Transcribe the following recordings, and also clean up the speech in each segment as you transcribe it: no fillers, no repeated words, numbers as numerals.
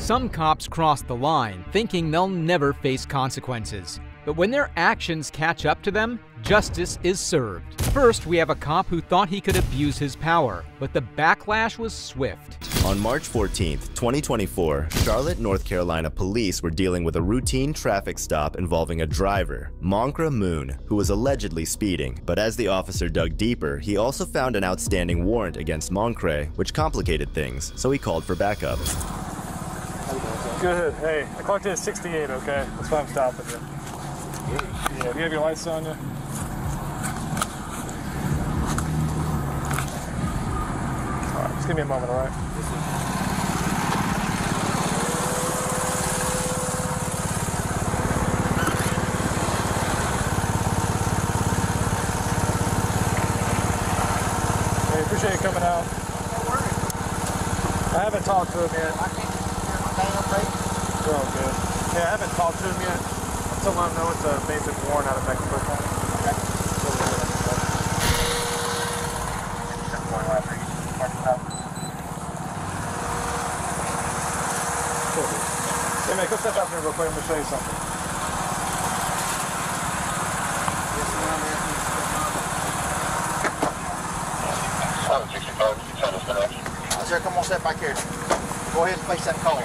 Some cops cross the line, thinking they'll never face consequences. But when their actions catch up to them, justice is served. First, we have a cop who thought he could abuse his power, but the backlash was swift. On March 14, 2024, Charlotte, North Carolina police were dealing with a routine traffic stop involving a driver, Moncra Moon, who was allegedly speeding. But as the officer dug deeper, he also found an outstanding warrant against Moncre, which complicated things, so he called for backup. Good. Hey, I clocked in at 68, okay? That's why I'm stopping you. Yeah, do you have your lights on you? Alright, just give me a moment, alright? Hey, appreciate you coming out. Don't worry. I haven't talked to him yet. I can't hear my damn face. You're all good. Yeah, I haven't talked to him yet. Until I know it's a basic warrant out of Mexico. Hey man, go step out here real quick. I'm gonna show you something. Sir, come on, step back here. Go ahead and face that car.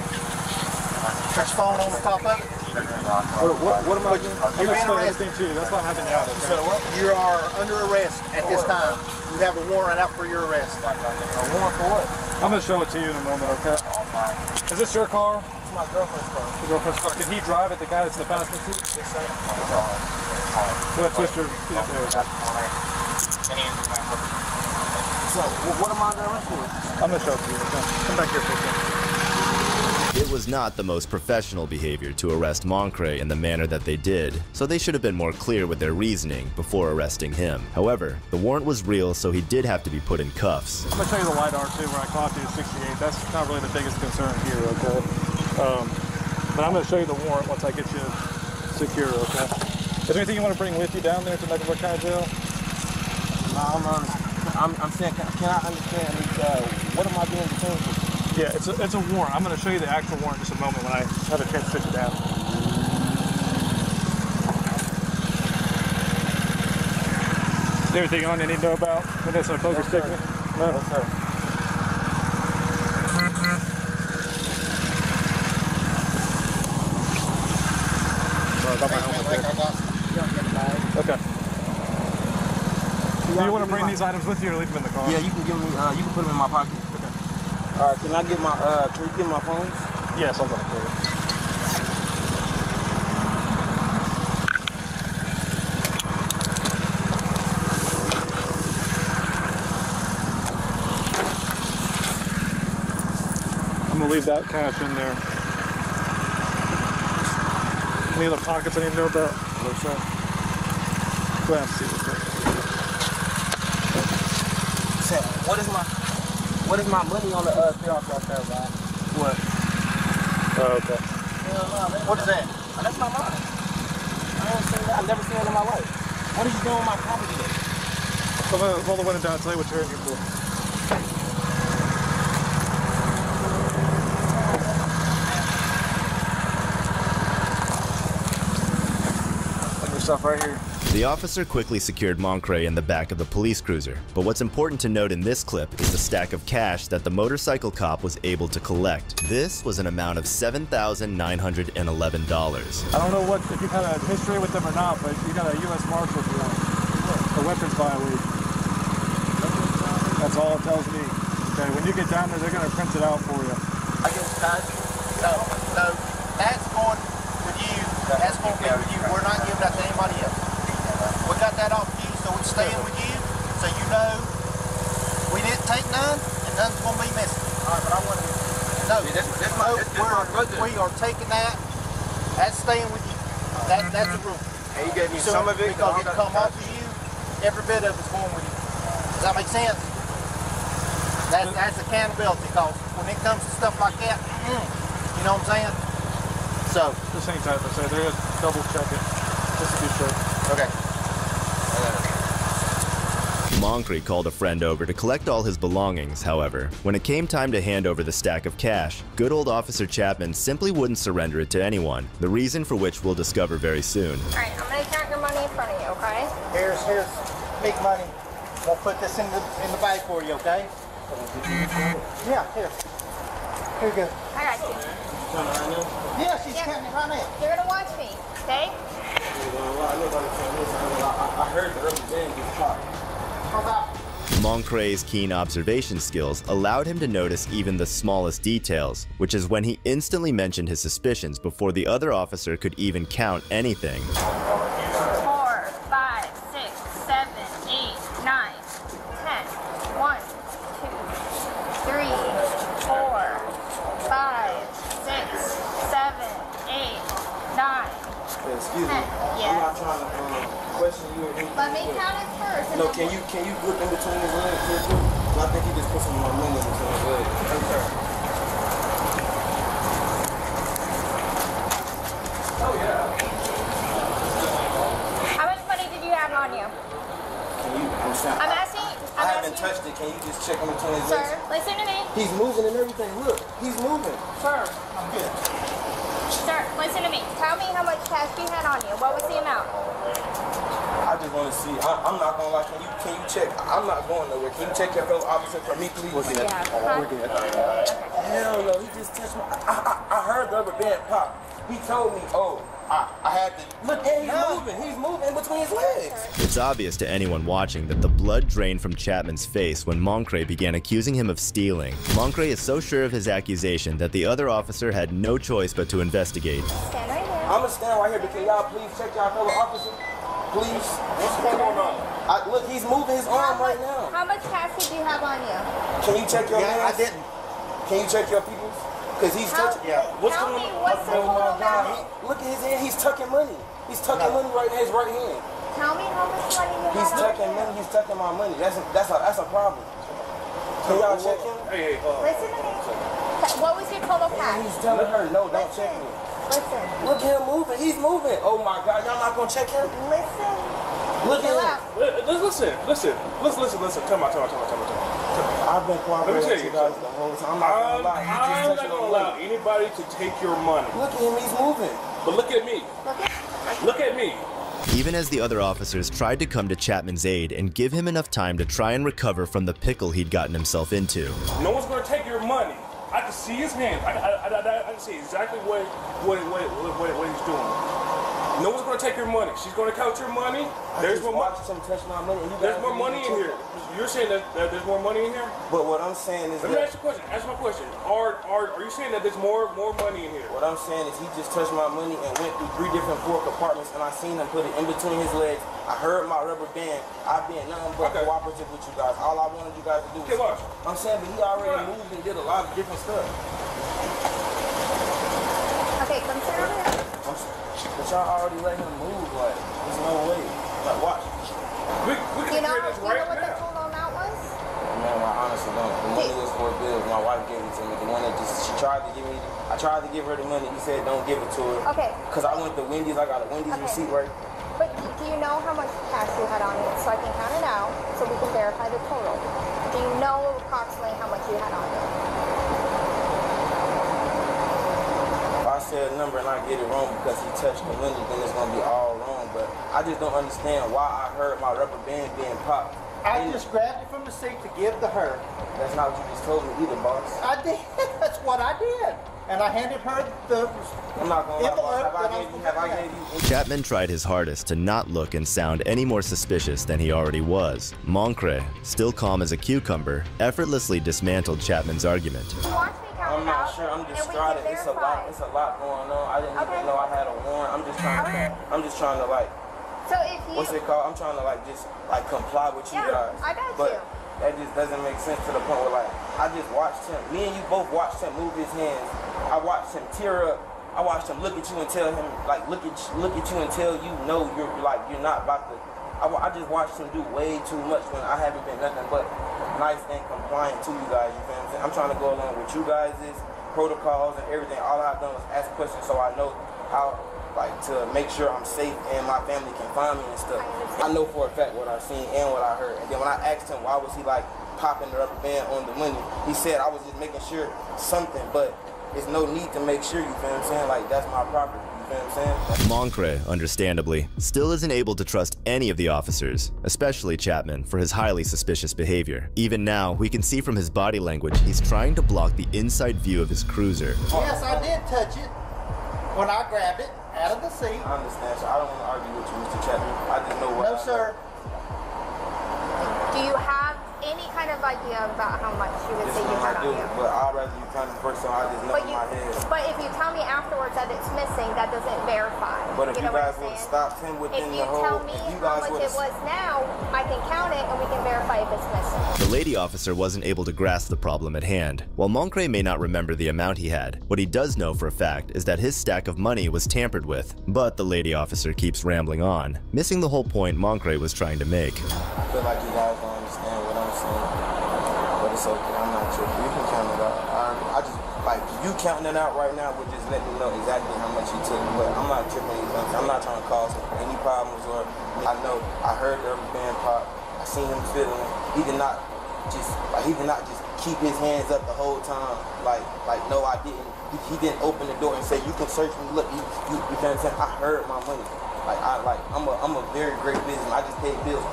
Touch your phone on the top of it. What am I doing? I'm You're being arrested arrested. too. That's why I'm having you out. So you are under arrest at this time. You have a warrant out for your arrest. A warrant for what? I'm gonna show it to you in a moment, okay? Is this your car? It's my girlfriend's car. Your girlfriend's car. Did he drive it? The guy that's in the passenger seat? Yes, sir. Go ahead, twist your feet up there. So, what am I under arrest for? I'm gonna show it to you. Okay? Come back here for a second. It was not the most professional behavior to arrest Moncre in the manner that they did, so they should have been more clear with their reasoning before arresting him. However, the warrant was real, so he did have to be put in cuffs. I'm gonna show you the LiDAR too, where I clocked you at 68. That's not really the biggest concern here, okay? But I'm gonna show you the warrant once I get you secure, okay? Is there anything you want to bring with you down there to Mecklenburg County Jail? No, I'm saying, can I understand what am I being detained for? Yeah, it's a warrant. I'm going to show you the actual warrant in just a moment when I have a chance to sit you down. Is there anything on you need to know about? Maybe that's a focus sticker? No, sir. Sorry about my helmet there. Okay. Do you want to bring these items with you or leave them in the car? Yeah, you can give me. You can put them in my pocket. Okay. All right. Can I get my? Can you give me my phone? Yes, I'll go for it. I'm gonna leave that cash in there. Any other pockets I need to know about? No, sir. Go ahead and see what's there. What is my money on the off right there, guy? What? Oh, okay. What is that? Oh, that's my money. I ain't seen that. I've never seen it in my life. What are you doing with my property then? I'm gonna hold the window down and tell you what you're in here for. Put your stuff right here. The officer quickly secured Moncre in the back of the police cruiser, but what's important to note in this clip is the stack of cash that the motorcycle cop was able to collect. This was an amount of $7,911. I don't know if you've had a history with them or not, but you got a U.S. Marshal for a weapons violation. That's all it tells me. Okay, when you get down there, they're going to print it out for you. I guess, guys. No, that's going with you. That's going to be with you. We're not giving that to anybody else. We got that off you, so it's staying with you, so you know we didn't take none, and none's going to be missing. All right, but I want to... No, we are taking that. That's staying with you. That's the rule. And you gave me some of it? Because it come off of you, every bit of it's going with you. Does that make sense? That's accountability, because when it comes to stuff like that, you know what I'm saying? So... This ain't type, I say. There is double check it, just to be sure. Okay. Moncrief called a friend over to collect all his belongings. However, when it came time to hand over the stack of cash, good old Officer Chapman simply wouldn't surrender it to anyone, the reason for which we'll discover very soon. Alright, I'm gonna count your money in front of you, okay? Here's big money. We'll put this in the bag for you, okay? Yeah, here. Here you go. I got you. Yeah, she's counting it right now. You're gonna watch me, okay? I heard the rubber band get caught. How about? Moncrief's keen observation skills allowed him to notice even the smallest details, which is when he instantly mentioned his suspicions before the other officer could even count anything. 4, 5, 6, 7, 8, 9, 10. 1, 2, 3, 4, 5, 6, 7, 8, 9. Excuse me. Yeah. I'm not trying to question you or anything. Let me count it first. And No, then can you look in between his legs real quick? I think he just put some more money in between his legs. Okay. Oh yeah. How much money did you have on you? Can you? I'm asking. I haven't touched it. Can you just check in between his Sir, legs? listen to me. He's moving and everything. Look, he's moving. Sir, I'm good. sir, listen to me. Tell me how much cash you had on you. What was the amount? I just want to see. I'm not gonna lie. Can you check? I'm not going nowhere. Can you check your fellow officer for me, please? We're good. Yeah, We're good. Hell no, he just touched my. I heard the rubber band pop. He told me, oh, I had to. Look, and he's moving in between his legs. It's obvious to anyone watching that the blood drained from Chapman's face when Moncrief began accusing him of stealing. Moncrief is so sure of his accusation that the other officer had no choice but to investigate. Stand right here. I'm gonna stand right here, but can y'all please check y'all fellow officer? Please. What's going on? Look, he's moving his arm right now. How much cash did you have on you? Can you check your Yeah, I hands? didn't. Can you check your people's? Because he's touching. What's tell going me on? what's the Oh my total God. amount. Look at his hand. He's tucking money. He's tucking money right in his right hand. Tell me how much money you He's had on tucking you. money. He's tucking my money. That's a problem. Can y'all check him? Hey, Listen to me. What was your total And cash? he's telling her, no, don't check me. Listen. Look at him moving. He's moving. Oh my God. Y'all not gonna check him? Listen. Look Chill at him. out. listen. Come on. I've been Let me cooperating tell with you you guys the whole time. I'm not gonna lie. He just I'm not touching gonna my allow money. anybody to take your money. Look at him. He's moving. But look at me. Look at me. Even as the other officers tried to come to Chapman's aid and give him enough time to try and recover from the pickle he'd gotten himself into. No one's gonna take your money. I can see his hands. I can see exactly what he's doing. No one's gonna take your money. She's gonna count your money. There's more money. Him touch my money. And you There's guys more didn't money even in check here. it. You're saying that there's more money in here? But what I'm saying is Let me that ask you a question. Answer my question. Are you saying that there's more money in here? what I'm saying is he just touched my money and went through 3 different floor compartments, and I seen him put it in between his legs. I heard my rubber band. I've been nothing but cooperative with you guys. All I wanted you guys to do was. Okay, watch. I'm saying, but he already moved and did a lot of different stuff. Okay, come sit over here. But y'all already let him move. Like, there's no way. Like, watch. We You can know clear this what right the now. total amount was? Man, I honestly don't. The money was for bills. My wife gave it to me. The one that she tried to give me. I tried to give her the money. He said, don't give it to her. Okay. Because I went to Wendy's. I got a Wendy's receipt right. But do you know how much cash you had on you? So I can count it out so we can verify the total. Do you know approximately how much you had on you? If I say a number and I get it wrong because he touched the money, then it's going to be all wrong. But I just don't understand why I heard my rubber band being popped. I just grabbed it from the seat to give to her. That's not what you just told me either, boss. I did. That's what I did. And I handed her the I'm not going to lie, boss. envelope. Have I gave you? Chapman tried his hardest to not look and sound any more suspicious than he already was. Moncrief, still calm as a cucumber, effortlessly dismantled Chapman's argument. Watch me count I'm it not out, sure. I'm and we distraught. can It's a lot. verify. It's a lot going on. I didn't even know I had a warrant. I'm just trying. Okay. I'm just trying to like. So if you... What's it called? I'm trying to like just like comply with you Yeah, guys. I got but you. that just doesn't make sense to the point where like I just watched him. Me and you both watched him move his hands. I watched him tear up. I watched him look at you and tell him like look at you and tell you no, you're not about to. I just watched him do way too much when I haven't been nothing but nice and compliant to you guys. You feel what I'm saying? I'm trying to go along with you guys' protocols and everything. All I've done was ask questions so I know how like to make sure I'm safe and my family can find me and stuff. I know for a fact what I seen and what I heard. And then when I asked him why was he like popping the rubber band on the money, he said I was just making sure something, but there's no need to make sure, you feel what I'm saying? Like, that's my property, you feel what I'm saying? Moncre, understandably, still isn't able to trust any of the officers, especially Chapman, for his highly suspicious behavior. Even now, we can see from his body language he's trying to block the inside view of his cruiser. Yes, I did touch it when I grabbed it out of the seat. I understand, so I don't want to argue with you, Mr. Chapman. I just know what No, sir. Do you have any kind of idea about how much you would say you had on you? But I'd rather you kind of first, so I just know in my head. But if you tell me afterwards that it's missing, that doesn't verify. But if you know what guys I'm would saying? stop him within the whole... If you tell me how much it was now, I can count it and we can verify if it's missing. The lady officer wasn't able to grasp the problem at hand. While Moncre may not remember the amount he had, what he does know for a fact is that his stack of money was tampered with. But the lady officer keeps rambling on, missing the whole point Moncre was trying to make. I feel like you guys don't understand what I'm saying. But it's okay, I'm not tripping. You can count it out. I just, like, you counting it out right now would just let me know exactly how much you took. But I'm not tripping anything. I'm not trying to cause any problems or, I know, I heard the rubber band pop. I seen him fiddling. He did not just keep his hands up the whole time. Like no, I didn't. He didn't open the door and say, you can search me. Look, you know what I'm saying? I heard my money. I'm a very great businessman. I just paid bills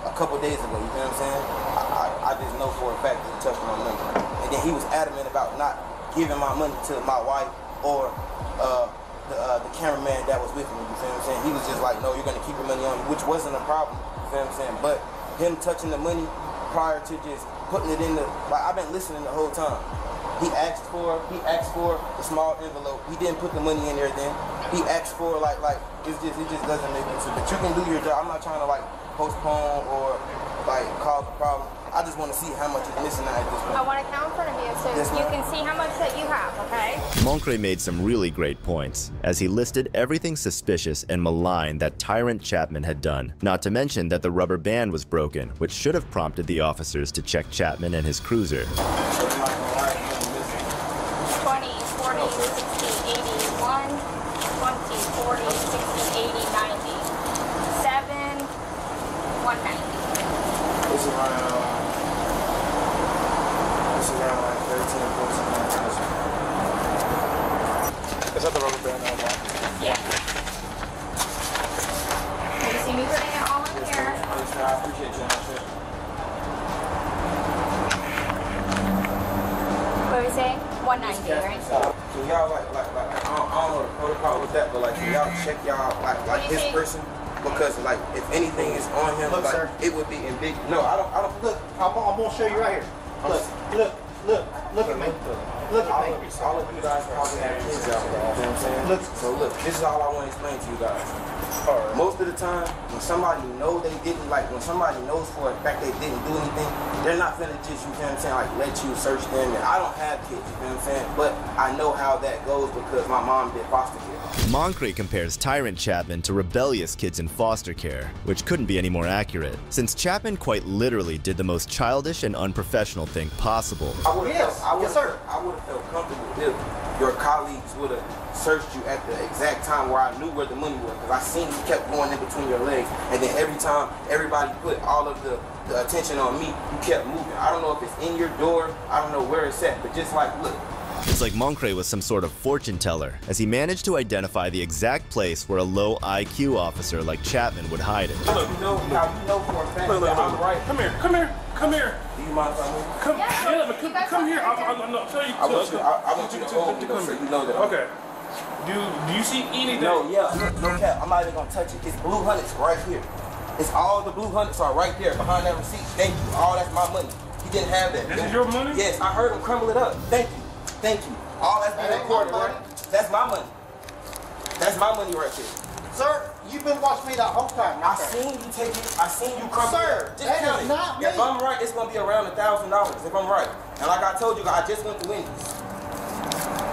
a couple days ago, you know what I'm saying? I just know for a fact that he touched my money. And then he was adamant about not giving my money to my wife or the cameraman that was with me, you feel what I'm saying? He was just like, no, you're gonna keep your money on you, which wasn't a problem, you feel what I'm saying? But him touching the money prior to just putting it in the, like, I've been listening the whole time. He asked for the small envelope. He didn't put the money in there then. He asked for it just doesn't make any sense. But you can do your job. I'm not trying to like postpone or like cause a problem. I just want to see how much is missing out at this point. I want to count in front of you so you can see how much that you have, okay? Moncre made some really great points, as he listed everything suspicious and malign that Tyrant Chapman had done, not to mention that the rubber band was broken, which should have prompted the officers to check Chapman and his cruiser. 20, 40, 60, 81, 20, 40, 60, 80, 90, 7, 190. This is around like 13, 14. Is that the rubber band now? Yeah. You see me putting it all in here. I appreciate you. What are we saying? 190, right? So y'all like I don't know the protocol with that, but like can y'all check y'all like his person? Because like if anything is on him, Look, like sir. it would be in big. No, I don't Look, I'm gonna show you right here. Look at me. Look at me. All of you guys probably have kids out there, you know what I'm saying? Look. So look, this is all I want to explain to you guys. Most of the time, when somebody knows they didn't, like when somebody knows for a fact they didn't do anything, they're not finna just, you know what I'm saying, like let you search them. And I don't have kids, you know what I'm saying? But I know how that goes because my mom did foster care. Moncre compares Tyrant Chapman to rebellious kids in foster care, which couldn't be any more accurate, since Chapman quite literally did the most childish and unprofessional thing possible. I would have Yes, sir. felt comfortable if your colleagues would have searched you at the exact time where I knew where the money was, because I seen you kept going in between your legs, and then every time everybody put all of the attention on me, you kept moving. I don't know if it's in your door, I don't know where it's at, but just like, look. It's like Moncre was some sort of fortune teller, as he managed to identify the exact place where a low IQ officer like Chapman would hide it. How you know for a fact that I'm right? Come here. Do you mind if I move? Come here. I'm not telling you. I want you to hold me so you know that. Okay. Do you see anything? No, no cap. I'm not even gonna touch it. It's blue hundreds right here. It's all the blue hundreds are right there behind that receipt. Thank you. All that's my money. He didn't have that. This is your money? Yes, I heard him crumble it up. Thank you. All that's been recorded, right? That's my money. That's my money right there. Sir, you've been watching me that whole time. I seen you take it. I seen you crumble it Sir, up. Just that count is it. not me. If I'm right, it's gonna be around $1,000. If I'm right, and like I told you, I just went to Wendy's.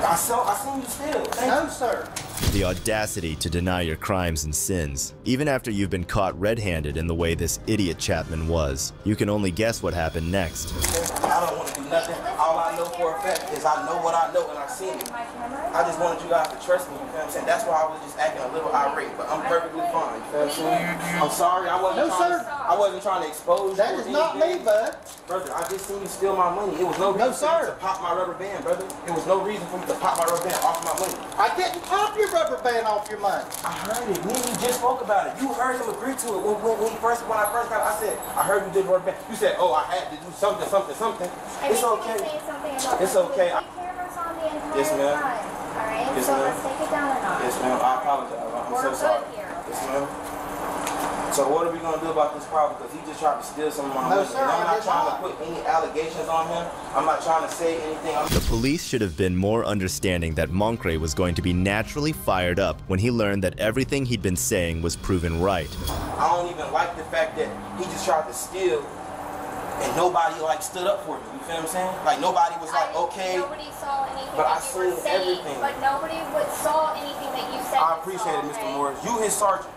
I seen you steal. No, sir. The audacity to deny your crimes and sins, even after you've been caught red-handed in the way this idiot Chapman was. You can only guess what happened next. I don't want to do nothing. All I know for a fact is I know what I know and I seen it. I just wanted you guys to trust me, you feel what I'm saying? That's why I was just acting a little irate, but I'm perfectly fine, you feel what I'm saying? I'm sorry, I wasn't trying to expose you. That is not me, bud. Brother, I just seen you steal my money. It was no reason for you to pop my rubber band, brother. It was no reason for you to pop my rubber band off my money. I didn't pop your rubber band off your money. I heard it. Me and you just spoke about it. You heard him agree to it. When I first got it, I said, I heard you did rubber band. You said, oh, I had to do something. It's okay. It's okay. Cameras on the entire Yes, ma'am. time. All right. Yes, so ma'am. let's take it down a notch. Yes, ma'am. I apologize. I'm We're so sorry. good here. Yes, ma'am. So what are we gonna do about this problem? Because he just tried to steal some of my money. sir, And I'm I not did trying not. to put any allegations on him. I'm not trying to say anything. The police should have been more understanding that Moncre was going to be naturally fired up when he learned that everything he'd been saying was proven right. I don't even like the fact that he just tried to steal and nobody like stood up for me. You feel what I'm saying? Like nobody was like, okay. Nobody saw anything But I that you were seen saying, everything. but nobody saw anything that you said. I appreciate it, Mr. Morris. You his sergeant.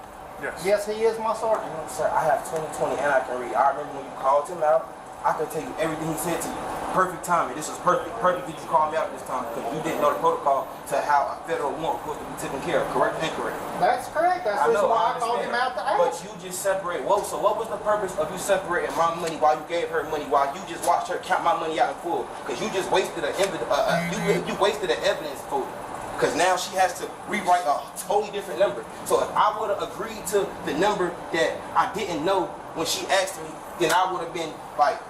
Yes, he is my sergeant. You know, sir, I have 20/20 and I can read. I remember when you called him out, I could tell you everything he said to you. Perfect timing. This was perfect. Perfect that you called me out this time because you didn't know the protocol to how a federal warrant was supposed to be taken care of. Correct and incorrect? That's correct. That's the reason why I called him out to ask. But you just separated. Whoa, so what was the purpose of you separating my money while you gave her money, while you just watched her count my money out in full? Because you just wasted you wasted an evidence for it. Because now she has to rewrite a totally different number. So if I would have agreed to the number that I didn't know when she asked me, then I would have been like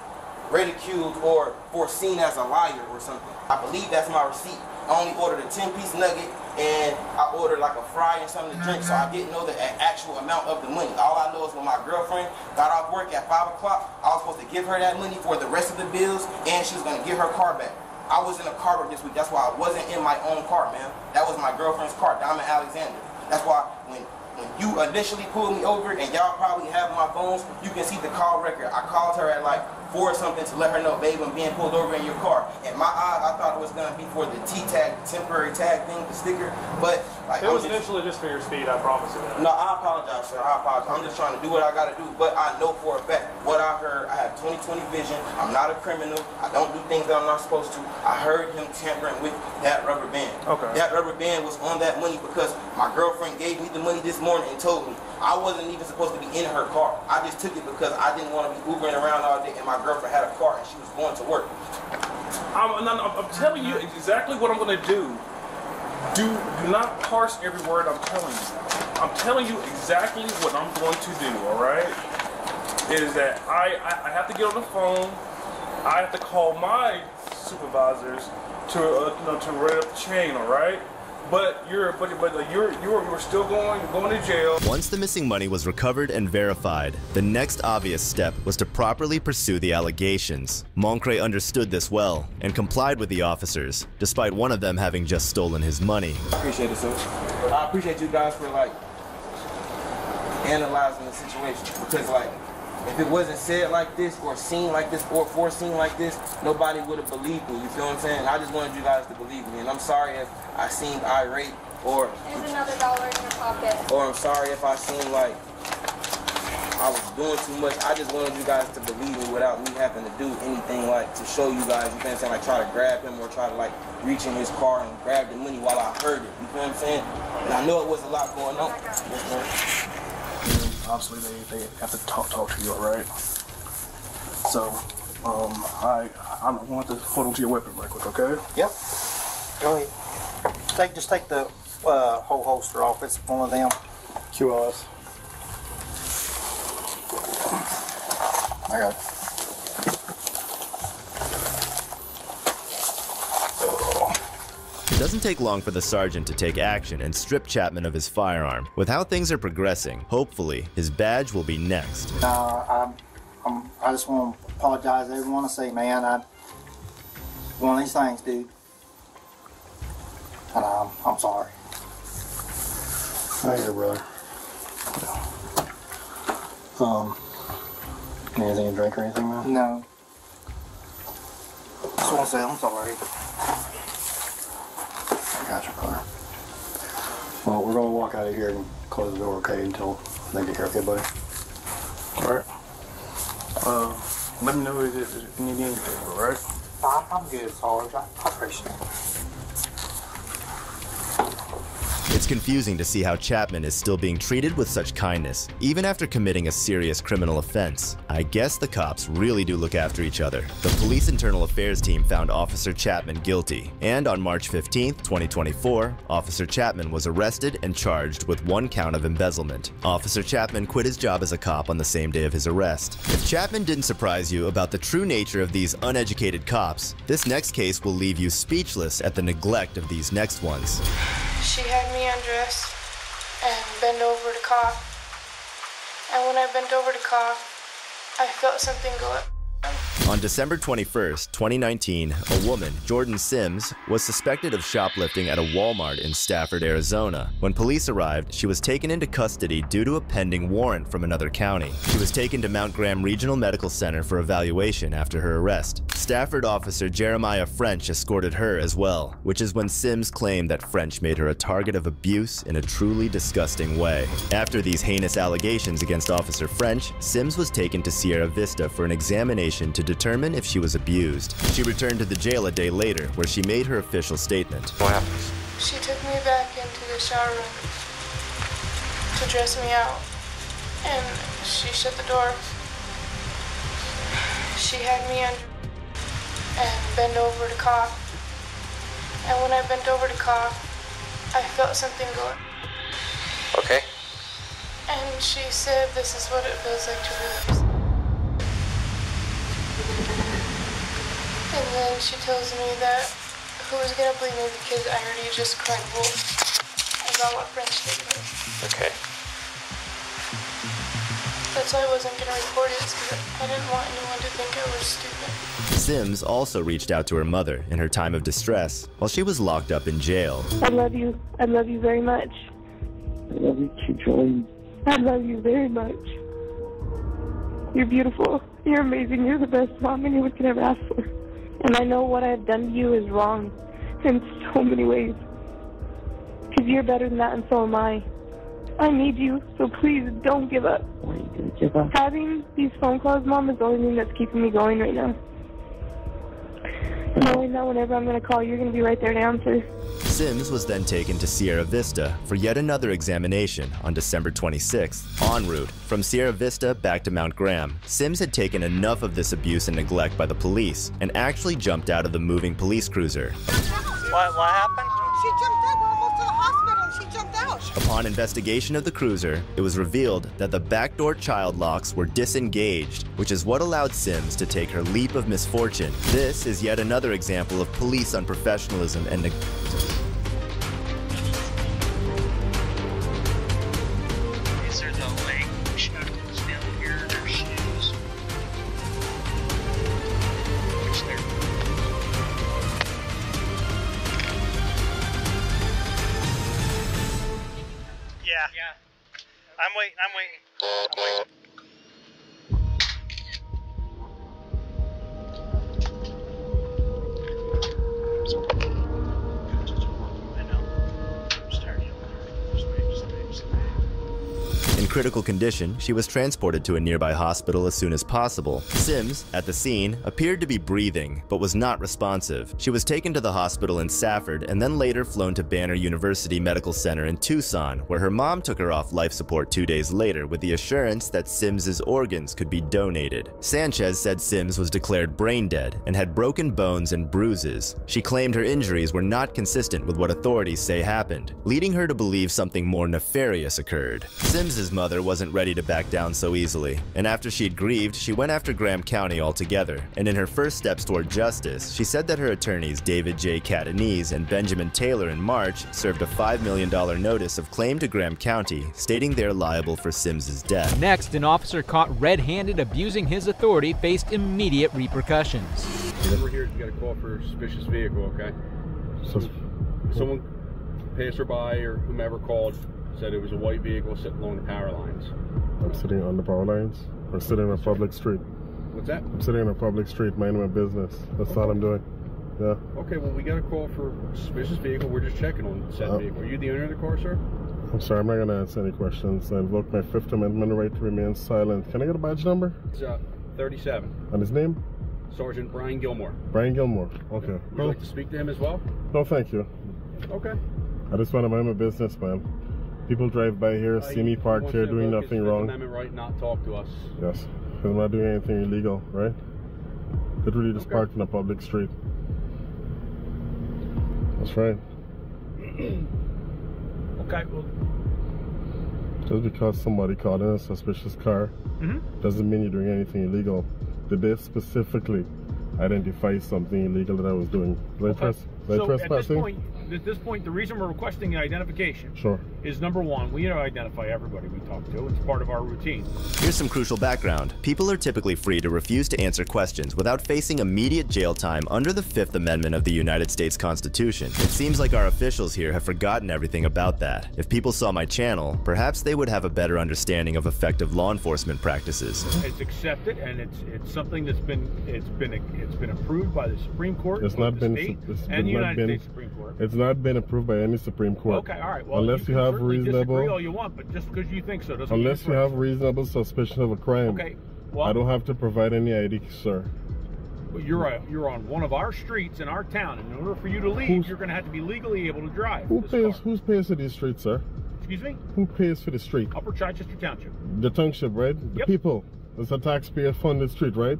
ridiculed or foreseen as a liar or something. I believe that's my receipt. I only ordered a 10-piece nugget and I ordered like a fry and something to drink, so I didn't know the actual amount of the money. All I know is when my girlfriend got off work at 5 o'clock, I was supposed to give her that money for the rest of the bills and she was going to get her car back. I was in a car this week. That's why I wasn't in my own car, man. That was my girlfriend's car, Diamond Alexander. That's why when you initially pulled me over, and y'all probably have my phones, you can see the call record. I called her at like 4 or something to let her know, babe, I'm being pulled over in your car. In my eyes, I thought it was gonna be for the T-tag, temporary tag thing, the sticker, but like It was initially just for your speed, I promise you that. no, I apologize, sir. I apologize. I'm just trying to do what I gotta do, but I know for a fact what I heard. I have 20/20 vision. I'm not a criminal. I don't do things that I'm not supposed to. I heard him tampering with that rubber band. Okay. That rubber band was on that money because my girlfriend gave me the money this morning and told me I wasn't even supposed to be in her car. I just took it because I didn't want to be Ubering around all day and my girlfriend had a car and she was going to work. I'm telling you exactly what I'm going to do. Do not parse every word I'm telling you. I'm telling you exactly what I'm going to do, all right? Is that I have to get on the phone. I have to call my supervisors to run up the chain, all right? But you're still going to jail. Once the missing money was recovered and verified, the next obvious step was to properly pursue the allegations. Moncre understood this well and complied with the officers, despite one of them having just stolen his money. Appreciate it, sir. I appreciate you guys for like analyzing the situation because like if it wasn't said like this or seen like this or foreseen like this, nobody would have believed me. You feel what I'm saying? I just wanted you guys to believe me, and I'm sorry if I seemed irate or. There's another $1 in your pocket. Or I'm sorry if I seemed like I was doing too much. I just wanted you guys to believe me without me having to do anything like to show you guys. You feel what I'm saying? Like try to grab him or try to like reach in his car and grab the money while I heard it. You feel what I'm saying? And I know it was a lot going on. Yes, sir. Obviously, they have to talk to you, all right? So, I want to hold on to your weapon right quick, okay? Yep. Go ahead. Just take the whole holster off. It's one of them. QRS. I got it. It doesn't take long for the sergeant to take action and strip Chapman of his firearm. With how things are progressing, hopefully, his badge will be next. I just want to apologize to everyone and say, man, one of these things, dude. And I'm sorry. Right here, brother. Anything to drink or anything, man? No. Just want to say I'm sorry. Gotcha, brother. Well, we're gonna walk out of here and close the door, okay, until they get here, okay, buddy? All right. Let me know if you need anything, all right? I'm good, Sarge. I appreciate it. It's confusing to see how Chapman is still being treated with such kindness, even after committing a serious criminal offense. I guess the cops really do look after each other. The police internal affairs team found Officer Chapman guilty, and on March 15, 2024, Officer Chapman was arrested and charged with 1 count of embezzlement. Officer Chapman quit his job as a cop on the same day of his arrest. If Chapman didn't surprise you about the true nature of these uneducated cops, this next case will leave you speechless at the neglect of these next ones. She had me undress and bend over to cough. And when I bent over to cough, I felt something go up. On December 21st, 2019, a woman, Jordan Sims, was suspected of shoplifting at a Walmart in Stafford, Arizona. When police arrived, she was taken into custody due to a pending warrant from another county. She was taken to Mount Graham Regional Medical Center for evaluation after her arrest. Stafford officer Jeremiah French escorted her as well, which is when Sims claimed that French made her a target of abuse in a truly disgusting way. After these heinous allegations against Officer French, Sims was taken to Sierra Vista for an examination to determine if she was abused. She returned to the jail a day later, where she made her official statement. What happened? She took me back into the shower room to dress me out, and she shut the door. She had me under and bend over to cough. And when I bent over to cough, I felt something go up. Okay. And she said, "This is what it feels like to release." And then she tells me that who's gonna believe me because I already just cried wolf about what French did to me. Okay. That's why I wasn't gonna report it, because I didn't want anyone to think I was stupid. Sims also reached out to her mother in her time of distress while she was locked up in jail. I love you. I love you very much. I love you too, Jordan. I love you very much. You're beautiful. You're amazing. You're the best mom anyone could ever ask for. And I know what I've done to you is wrong in so many ways. Because you're better than that, and so am I. I need you, so please don't give up. Why are you going to give up? Having these phone calls, Mom, is the only thing that's keeping me going right now. Knowing that whenever I'm going to call, you're going to be right there to answer. Sims was then taken to Sierra Vista for yet another examination on December 26th. En route from Sierra Vista back to Mount Graham, Sims had taken enough of this abuse and neglect by the police and actually jumped out of the moving police cruiser. What happened? She jumped out. We're almost to the hospital and she jumped out. Upon investigation of the cruiser, it was revealed that the backdoor child locks were disengaged, which is what allowed Sims to take her leap of misfortune. This is yet another example of police unprofessionalism and I'm waiting. In critical condition, she was transported to a nearby hospital as soon as possible. Sims, at the scene, appeared to be breathing, but was not responsive. She was taken to the hospital in Safford and then later flown to Banner University Medical Center in Tucson, where her mom took her off life support 2 days later with the assurance that Sims's organs could be donated. Sanchez said Sims was declared brain dead and had broken bones and bruises. She claimed her injuries were not consistent with what authorities say happened, leading her to believe something more nefarious occurred. Sims's mother wasn't ready to back down so easily, and after she'd grieved, she went after Graham County altogether. And in her first steps toward justice, she said that her attorneys David J. Catanese and Benjamin Taylor in March served a $5 million notice of claim to Graham County, stating they're liable for Sims's death. Next, an officer caught red-handed abusing his authority faced immediate repercussions. We're here to get a call for a suspicious vehicle, okay? So someone passed her by or whomever called said it was a white vehicle sitting along the power lines. I'm sitting on the power lines. Or sitting on a public street. What's that? I'm sitting on a public street, minding my business. That's all I'm doing. Yeah. Okay, well, we got a call for a suspicious vehicle. We're just checking on said vehicle. Are you the owner of the car, sir? I'm sorry, I'm not going to answer any questions. I invoke my Fifth Amendment right to remain silent. Can I get a badge number? It's 37. And his name? Sergeant Brian Gilmore. Brian Gilmore. Okay. Would you like to speak to him as well? No, thank you. Okay. I just want to mind my business, man. People drive by here, see me parked here doing nothing wrong. Amendment right, not talk to us. Yes, because I'm not doing anything illegal, right? Literally just parked in a public street. That's right. Okay, well. Just because somebody called in a suspicious car doesn't mean you're doing anything illegal. Did they specifically identify something illegal that I was doing? Was I trespassing? At this point, the reason we're requesting identification is number one, we identify everybody we talk to. It's part of our routine. Here's some crucial background. People are typically free to refuse to answer questions without facing immediate jail time under the 5th Amendment of the United States Constitution. It seems like our officials here have forgotten everything about that. If people saw my channel, perhaps they would have a better understanding of effective law enforcement practices. It's accepted, and it's something that's been approved by the Supreme Court. It's not been and the United States Supreme Court. It's not been approved by any Supreme Court. Okay, all right. Well, unless you have reasonable, disagree all you want, but just because you think so doesn't. Unless you have reasonable suspicion of a crime. Okay. Well, I don't have to provide any ID, sir. Well, you're on one of our streets in our town. In order for you to leave, you're going to have to be legally able to drive. Who pays for these streets, sir? Excuse me? Who pays for the street? Upper Chichester Township. The township, right? The people. It's a taxpayer-funded street, right?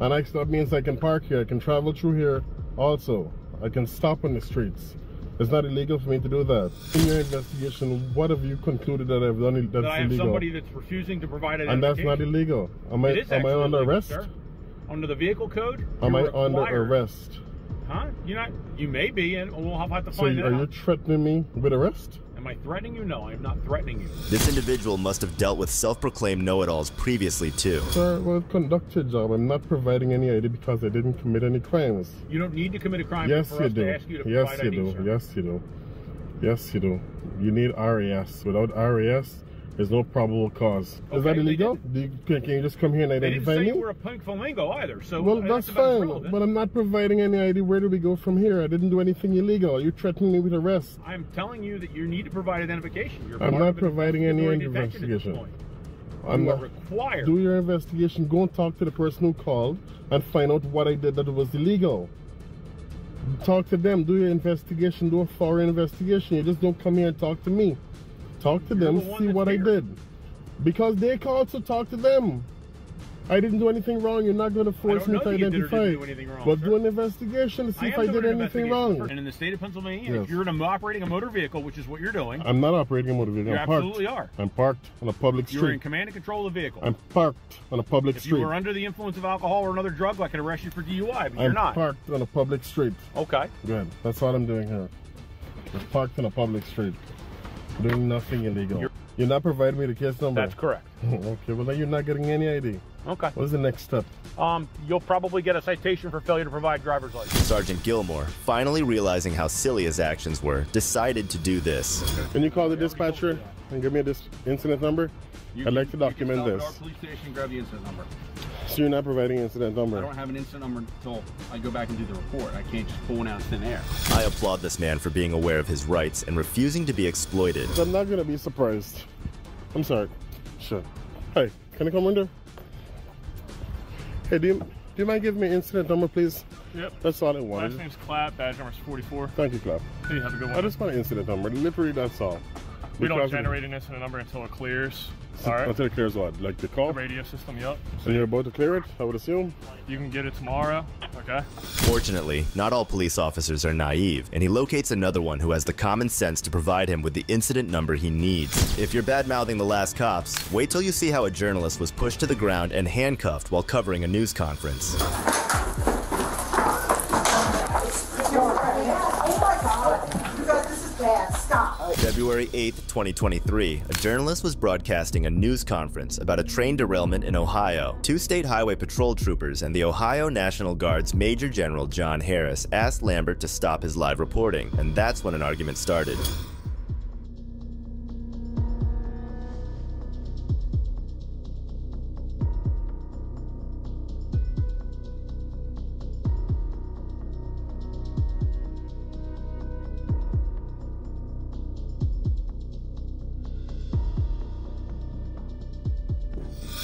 And that means I can park here. I can travel through here also. I can stop on the streets. It's not illegal for me to do that. In your investigation, what have you concluded that I've done that's illegal? That I have somebody that's refusing to provide identification. And that's not illegal. Am I under arrest? Sir. Under the vehicle code? Am I under arrest? Huh? You may be, and we'll have to find out. So are you threatening me with arrest? Am I threatening you? No, I am not threatening you. This individual must have dealt with self-proclaimed know-it-alls previously, too. Sir, well, conduct your job. I'm not providing any ID because I didn't commit any crimes. You don't need to commit a crime yes, for you us do. to ask you to yes, provide you ID, do. sir. Yes, you do. Yes, you do. You need RAS. Without RAS, there's no probable cause. Okay, is that illegal? Can you just come here and identify me? They didn't say you were a pink flamingo either, so well, that's fine. But I'm not providing any ID. Where do we go from here? I didn't do anything illegal. Are you threatening me with arrest? I'm telling you that you need to provide identification. I'm not providing any investigation. I'm not required. Do your investigation. Go and talk to the person who called and find out what I did that was illegal. Talk to them. Do your investigation. Do a thorough investigation. You just don't come here and talk to me. Talk to them, see what I did. Because they called, so talk to them. I didn't do anything wrong. You're not going to force me to identify. But do an investigation to see if I did anything wrong. And in the state of Pennsylvania, if you're operating a motor vehicle, which is what you're doing. I'm not operating a motor vehicle. You absolutely are. I'm parked on a public street. You're in command and control of the vehicle. I'm parked on a public street. If you were under the influence of alcohol or another drug, I could arrest you for DUI, but you're not. I'm parked on a public street. Okay. Good. That's all I'm doing here. I'm parked on a public street. Doing nothing illegal. You're not providing me the case number? That's correct. Okay, well then you're not getting any ID. Okay. What's the next step? You'll probably get a citation for failure to provide driver's license. Sergeant Gilmore, finally realizing how silly his actions were, decided to do this. Can you call the dispatcher and give me this incident number? I'd like to document this. Our police station and grab the incident number. So you're not providing incident number? I don't have an incident number until I go back and do the report. I can't just pull one out of thin air. I applaud this man for being aware of his rights and refusing to be exploited. I'm not going to be surprised. I'm sorry. Sure. Hey, can I come under? Hey, do you mind giving me incident number, please? Yep. That's all I wanted. Last name's Clapp, badge number's 44. Thank you, Clapp. Hey, have a good one. I just want an incident number. Literally, that's all. We don't generate an incident number until it clears. All right. Until it clears what? Like the call? The radio system, yep. And you're about to clear it, I would assume? You can get it tomorrow, okay? Fortunately, not all police officers are naive, and he locates another one who has the common sense to provide him with the incident number he needs. If you're bad-mouthing the last cops, wait till you see how a journalist was pushed to the ground and handcuffed while covering a news conference. February 8th, 2023, a journalist was broadcasting a news conference about a train derailment in Ohio. Two state highway patrol troopers and the Ohio National Guard's Major General John Harris asked Lambert to stop his live reporting, and that's when an argument started.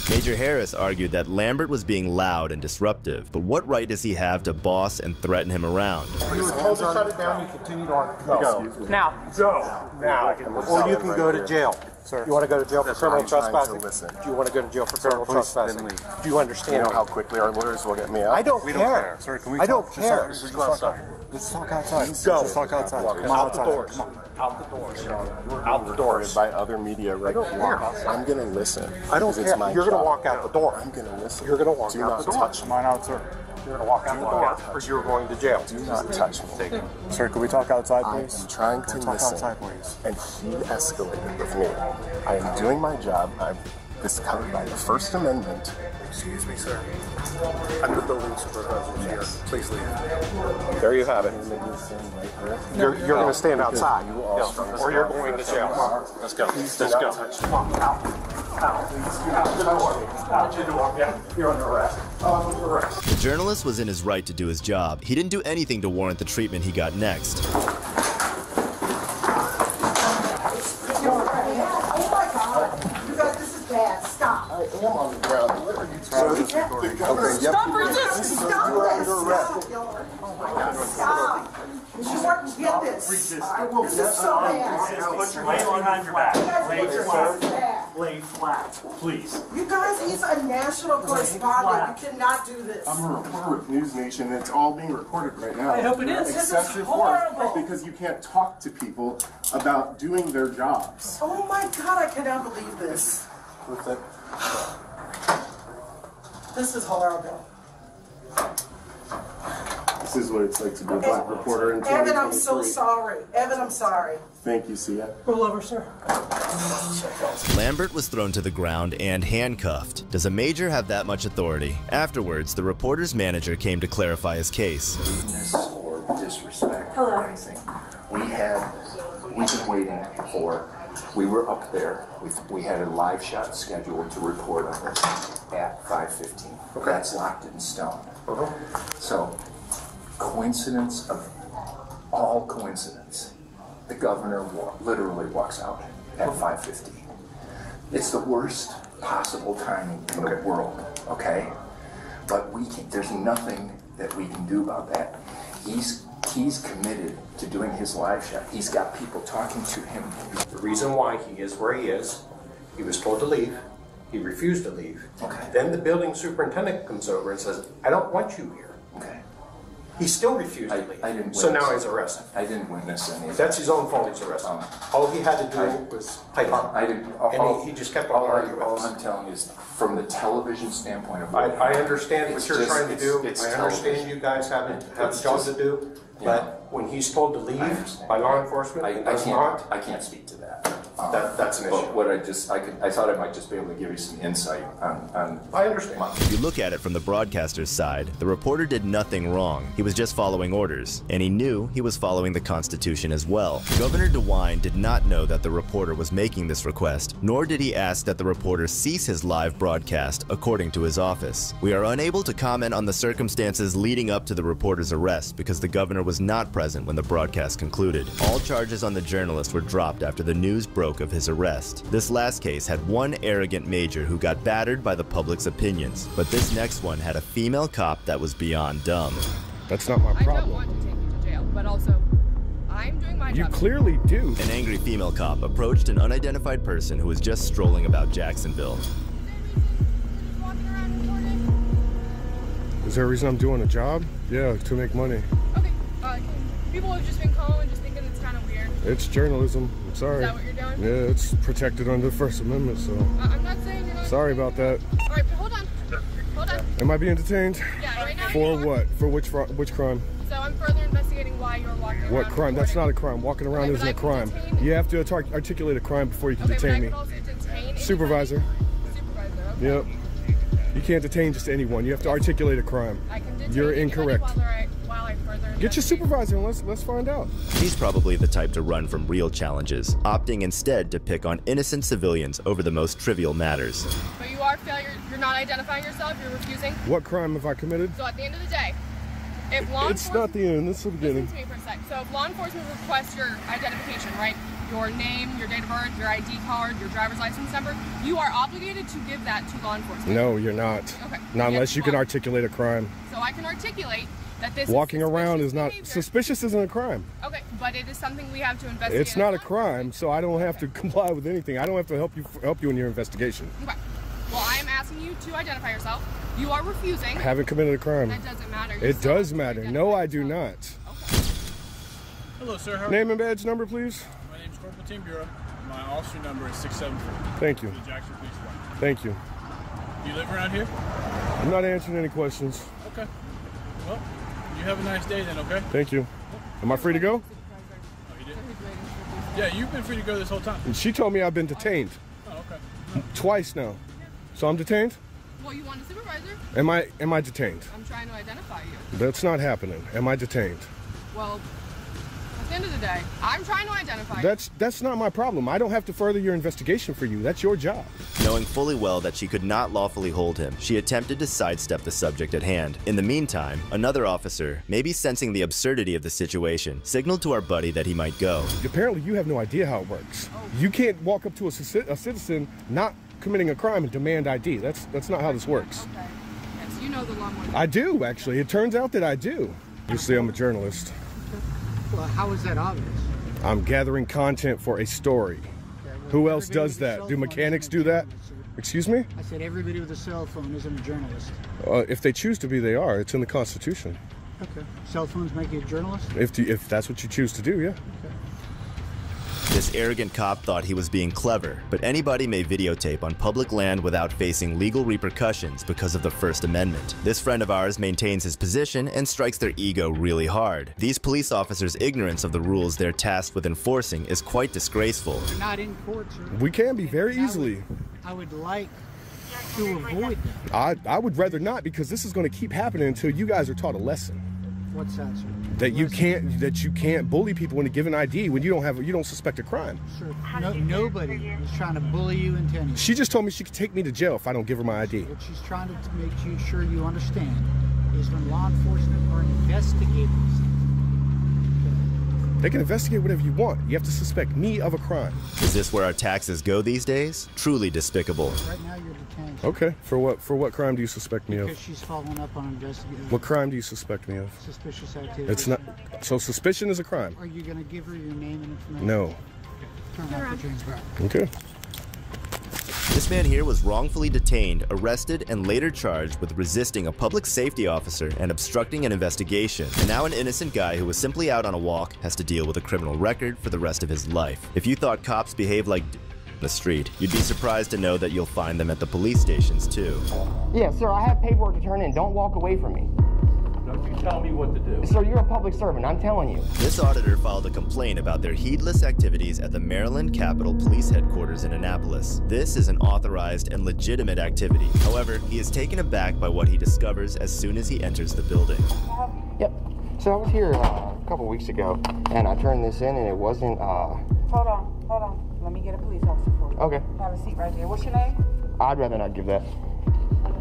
Major Major Harris argued that Lambert was being loud and disruptive, but what right does he have to boss and threaten him around? You were told to shut it down, you continued on. Go. Now. Go. Now. Or you can go to jail. Sir. You want to go to jail for criminal trespassing? Do you want to go to jail for criminal trespassing? Do you understand? You know how quickly our lawyers will get me out? I don't care. Sir, can we I don't care. Let's talk outside. Go. Let's talk outside. Out the doors. Out the doors. Out the doors. By other media right here. I'm going to listen. I don't care. You're going to walk out the door. I'm going to listen. You're going to walk out the door. Do not touch me. Mine out, sir. You're going to walk out the door, or you're going to jail. Do not touch me. Sir, can we talk outside, please? I'm trying to listen. Outside, please. And he escalated with me. I am doing my job. This is covered by the First Amendment. Excuse me, sir. I'm the building supervisor here. Please leave. There you have it. You're going to stand outside, or you're going to jail. Let's go. Let's go. You're under arrest. The journalist was in his right to do his job. He didn't do anything to warrant the treatment he got next. Stop. I am on the ground. What are you trying to do? Stop resisting. Stop this. Oh my God. Stop. You wouldn't get this. This is so bad. Put your hands behind your back. Lay flat. Lay flat, please. You guys, he's a national correspondent. You cannot do this. I'm a reporter with News Nation. It's all being recorded right now. I hope it is. This is horrible. Because you can't talk to people about doing their jobs. Oh my God, I cannot believe this. What's that? This is horrible. This is what it's like to be a black reporter in 2023. Evan, I'm so sorry. Evan, I'm sorry. Thank you, Sia. Roll over, sir. Lambert was thrown to the ground and handcuffed. Does a major have that much authority? Afterwards, the reporter's manager came to clarify his case. Rudeness or disrespect or anything. We've been waiting for. We were up there. We had a live shot scheduled to report on it at 5:15. Okay. That's locked in stone. So, coincidence of all coincidence, the governor literally walks out at 5:15. It's the worst possible timing in the world, okay? But there's nothing that we can do about that. He's committed to doing his live shot. He's got people talking to him. The reason why he is where he is, he was told to leave. He refused to leave. Okay. Then the building superintendent comes over and says, I don't want you here. Okay. He still refused to leave. I didn't so now he's arrested. I didn't witness any of that. That's his own fault he's arrested. All he had to do was type up. And he just kept on arguing. All I'm telling you is, from the television standpoint of I understand what you're trying to do. I understand you guys have a job to do. But when he's told to leave by law enforcement, I can't speak to that. That's an issue. But what I thought I might just be able to give you some insight on. I understand. If you look at it from the broadcaster's side, the reporter did nothing wrong. He was just following orders, and he knew he was following the Constitution as well. Governor DeWine did not know that the reporter was making this request, nor did he ask that the reporter cease his live broadcast, according to his office. We are unable to comment on the circumstances leading up to the reporter's arrest because the governor was not present when the broadcast concluded. All charges on the journalist were dropped after the news broke of his arrest. This last case had one arrogant major who got battered by the public's opinions, but this next one had a female cop that was beyond dumb. That's not my problem. I don't want to take you to jail, but also, I'm doing my job. You clearly do. An angry female cop approached an unidentified person who was just strolling about Jacksonville. Is there a reason I'm doing a job? Yeah, to make money. Okay, people have just been calling, just thinking it's kind of weird. It's journalism. I'm sorry. Is that what you're doing? Yeah, it's protected under the First Amendment, so. I'm not saying you're not. Sorry about that. All right, but hold on. Hold on. Am I being detained? Yeah, right now. For what? For which crime? So I'm further investigating why you're walking around. What crime? That's not a crime. Walking around isn't a crime. You have to articulate a crime before you can detain me. I could also detain Supervisor. Supervisor, okay. Yep. You can't detain just anyone. You have to articulate a crime. I can detain You're incorrect. While I further Get your supervisor and let's find out. He's probably the type to run from real challenges, opting instead to pick on innocent civilians over the most trivial matters. But you are failure. You're not identifying yourself. You're refusing. What crime have I committed? So at the end of the day, If law It's not the end, it's the beginning. Listen to me for a sec. So if law enforcement requests your identification, right? Your name, your date of birth, your ID card, your driver's license number, you are obligated to give that to law enforcement. No, you're not. Okay. Not unless you can articulate a crime. So I can articulate that this Walking is around is not behavior. suspicious. Isn't a crime. Okay, but it is something we have to investigate. It's not a crime, so I don't have to comply with anything. I don't have to help you in your investigation. Okay. Well, I am asking you to identify yourself. You are refusing. I haven't committed a crime. That doesn't matter. It does matter. No, I do not. Okay. Hello, sir. How are Name you? and badge number, please. My name's Corporal Team Bureau. My officer number is 674. Thank you. The Jackson Police Department. Thank you. Do you live around here? I'm not answering any questions. Okay. Well, you have a nice day then, okay? Thank you. Am I free to go? Oh, you did? Yeah, you've been free to go this whole time. And she told me I've been detained. Oh, okay. Twice now. So I'm detained? Well, you want a supervisor? Am I detained? I'm trying to identify you. That's not happening. Am I detained? Well, at the end of the day, I'm trying to identify you. That's not my problem. I don't have to further your investigation for you. That's your job. Knowing fully well that she could not lawfully hold him, she attempted to sidestep the subject at hand. In the meantime, another officer, maybe sensing the absurdity of the situation, signaled to our buddy that he might go. Apparently, you have no idea how it works. You can't walk up to a citizen not committing a crime and demand ID. That's not how this works. Okay. Yes, you know the law more than I do, actually. It turns out that I do. You see, I'm a journalist. Well, how is that obvious? I'm gathering content for a story. Who else does that? Do mechanics do that? Excuse me? I said everybody with a cell phone isn't a journalist. If they choose to be, they are. It's in the Constitution. Okay. Cell phones make you a journalist? If that's what you choose to do, yeah. Okay. This arrogant cop thought he was being clever, but anybody may videotape on public land without facing legal repercussions because of the First Amendment. This friend of ours maintains his position and strikes their ego really hard. These police officers' ignorance of the rules they're tasked with enforcing is quite disgraceful. We're not in court, sir. We can be very easily. I would like to avoid that. I would rather not, because this is going to keep happening until you guys are taught a lesson. What's that, sir? That you can't bully people into giving ID when you don't suspect a crime. Sir, nobody is trying to bully you into anything. She just told me she could take me to jail if I don't give her my ID. What she's trying to make sure you understand is when law enforcement are investigating something. They can investigate whatever you want. You have to suspect me of a crime. Is this where our taxes go these days? Truly despicable. Right now you're detained. Okay. For what crime do you suspect me of? Because she's following up on investigation. What crime do you suspect me of? Suspicious activity. It's not. So suspicion is a crime. Are you going to give her your name and information? No. Turn off your back. Okay. This man here was wrongfully detained, arrested, and later charged with resisting a public safety officer and obstructing an investigation. And now an innocent guy who was simply out on a walk has to deal with a criminal record for the rest of his life. If you thought cops behave like the street, you'd be surprised to know that you'll find them at the police stations too. Yeah, sir, I have paperwork to turn in. Don't walk away from me. Don't you tell me what to do. Sir, you're a public servant. I'm telling you. This auditor filed a complaint about their heedless activities at the Maryland Capitol Police Headquarters in Annapolis. This is an authorized and legitimate activity. However, he is taken aback by what he discovers as soon as he enters the building. Yep. So I was here a couple weeks ago, and I turned this in, and it wasn't, Hold on. Let me get a police officer for you. Okay. Have a seat right there. What's your name? I'd rather not give that. The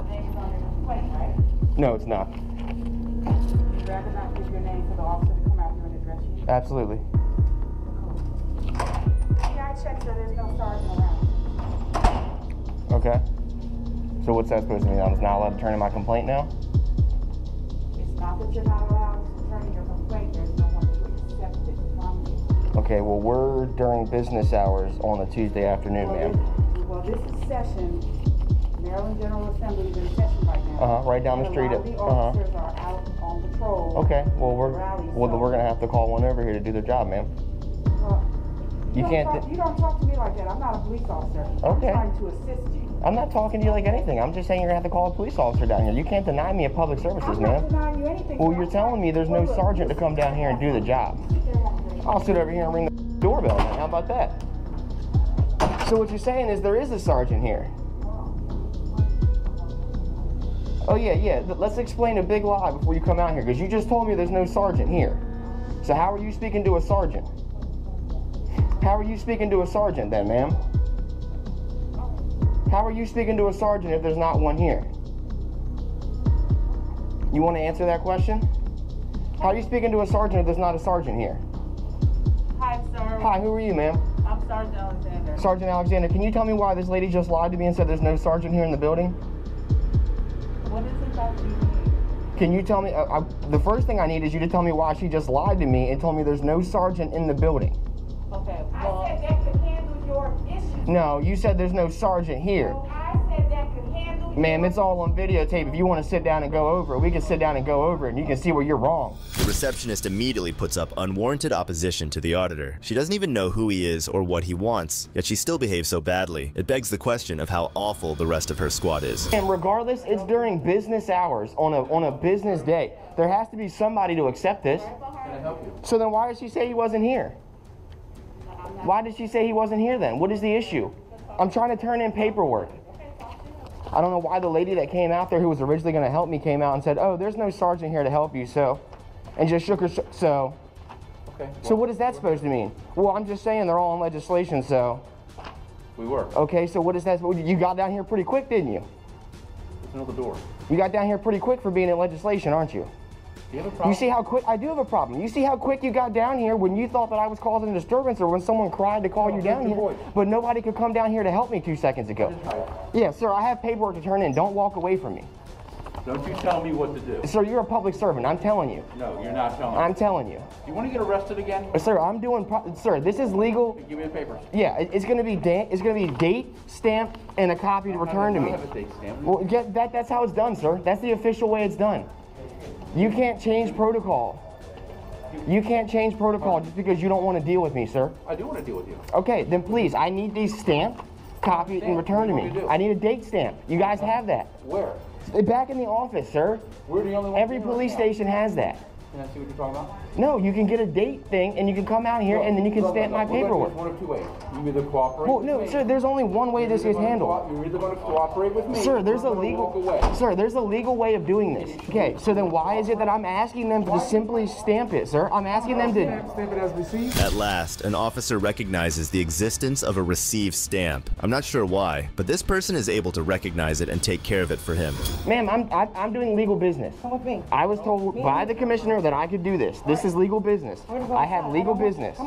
name is on the complaint, right? No, it's not. You'd rather not give your name for the officer to come out here and address you? Absolutely. Yeah, I checked, so there's no sergeant around. Okay. So what's that supposed to mean? I'm just not allowed to turn in my complaint now? It's not that you're not allowed to turn in your complaint. There's no one to accept it from you. Okay, well, we're during business hours on a Tuesday afternoon, ma'am. Well, this is session. Maryland General Assembly is in session right now. Right down the street. A lot of the officers are out on patrol. Okay, well, we're gonna have to call one over here to do their job, ma'am. You don't talk to me like that. I'm not a police officer. Okay. I'm trying to assist you. I'm not talking to you like anything. I'm just saying you're gonna have to call a police officer down here. You can't deny me of public services, I'm ma'am. not denying you anything. Well, you're telling me there's no sergeant to come down here and do the job. I'll sit over here and ring the doorbell, man. How about that? So what you're saying is there is a sergeant here. Oh, yeah. Let's explain a big lie before you come out here, because you just told me there's no sergeant here. So how are you speaking to a sergeant? How are you speaking to a sergeant then, ma'am? How are you speaking to a sergeant if there's not one here? You want to answer that question? How are you speaking to a sergeant if there's not a sergeant here? Hi, sir. Hi, who are you, ma'am? I'm Sergeant Alexander. Sergeant Alexander, can you tell me why this lady just lied to me and said there's no sergeant here in the building? What is it that you need? Can you tell me, the first thing I need is you to tell me why she just lied to me and told me there's no sergeant in the building. Okay, well. I said that could handle your issues. No, you said there's no sergeant here. No, I said that could handle Ma'am, it's all on videotape. If you want to sit down and go over it, we can sit down and go over it and you can see where you're wrong. The receptionist immediately puts up unwarranted opposition to the auditor. She doesn't even know who he is or what he wants, yet she still behaves so badly. It begs the question of how awful the rest of her squad is. And regardless, it's during business hours on a business day. There has to be somebody to accept this. Can I help you? So then why did she say he wasn't here? Why did she say he wasn't here then? What is the issue? I'm trying to turn in paperwork. I don't know why the lady that came out there who was originally going to help me came out and said, oh, there's no sergeant here to help you, so, and just shook her, so. Okay. So what is that supposed to mean? Well, I'm just saying they're all on legislation, so. We were. Okay, so what is that? You got down here pretty quick, didn't you? There's another door. You got down here pretty quick for being in legislation, aren't you? Do you have a problem? You see how quick, I do have a problem. You see how quick you got down here when you thought that I was causing a disturbance or when someone cried to call you down here, but nobody could come down here to help me 2 seconds ago. Yeah, sir, I have paperwork to turn in. Don't walk away from me. Don't you tell me what to do. Sir, you're a public servant. I'm telling you. No, you're not telling me. I'm telling you. Do you want to get arrested again? Sir, I'm doing, sir, this is legal. Give me the papers. Yeah, it's going to be date, stamp, and a copy to return to me. I don't have a date stamp. Well, that's how it's done, sir. That's the official way it's done. You can't change protocol. You can't change protocol just because you don't want to deal with me, sir. I do want to deal with you. Okay, then please, I need these stamped, copied, and returned to me. I need a date stamp. You guys have that. Where? Back in the office, sir. We're the only one. Every police station has that. Can I see what you're talking about? No, you can get a date thing and you can come out here and then you can stamp my paperwork. There's one of two ways. You either cooperate Well, with no, me. sir, there's only one way this gets handled. You're either going to cooperate with me. Sir, there's a legal way of doing this. Okay, so then why is it that I'm asking them to simply stamp it, sir? I'm asking them to stamp it as received. At last, an officer recognizes the existence of a received stamp. I'm not sure why, but this person is able to recognize it and take care of it for him. Ma'am, I'm doing legal business. Come with me. I was told by the commissioner that I could do this. This is legal business. I have legal business.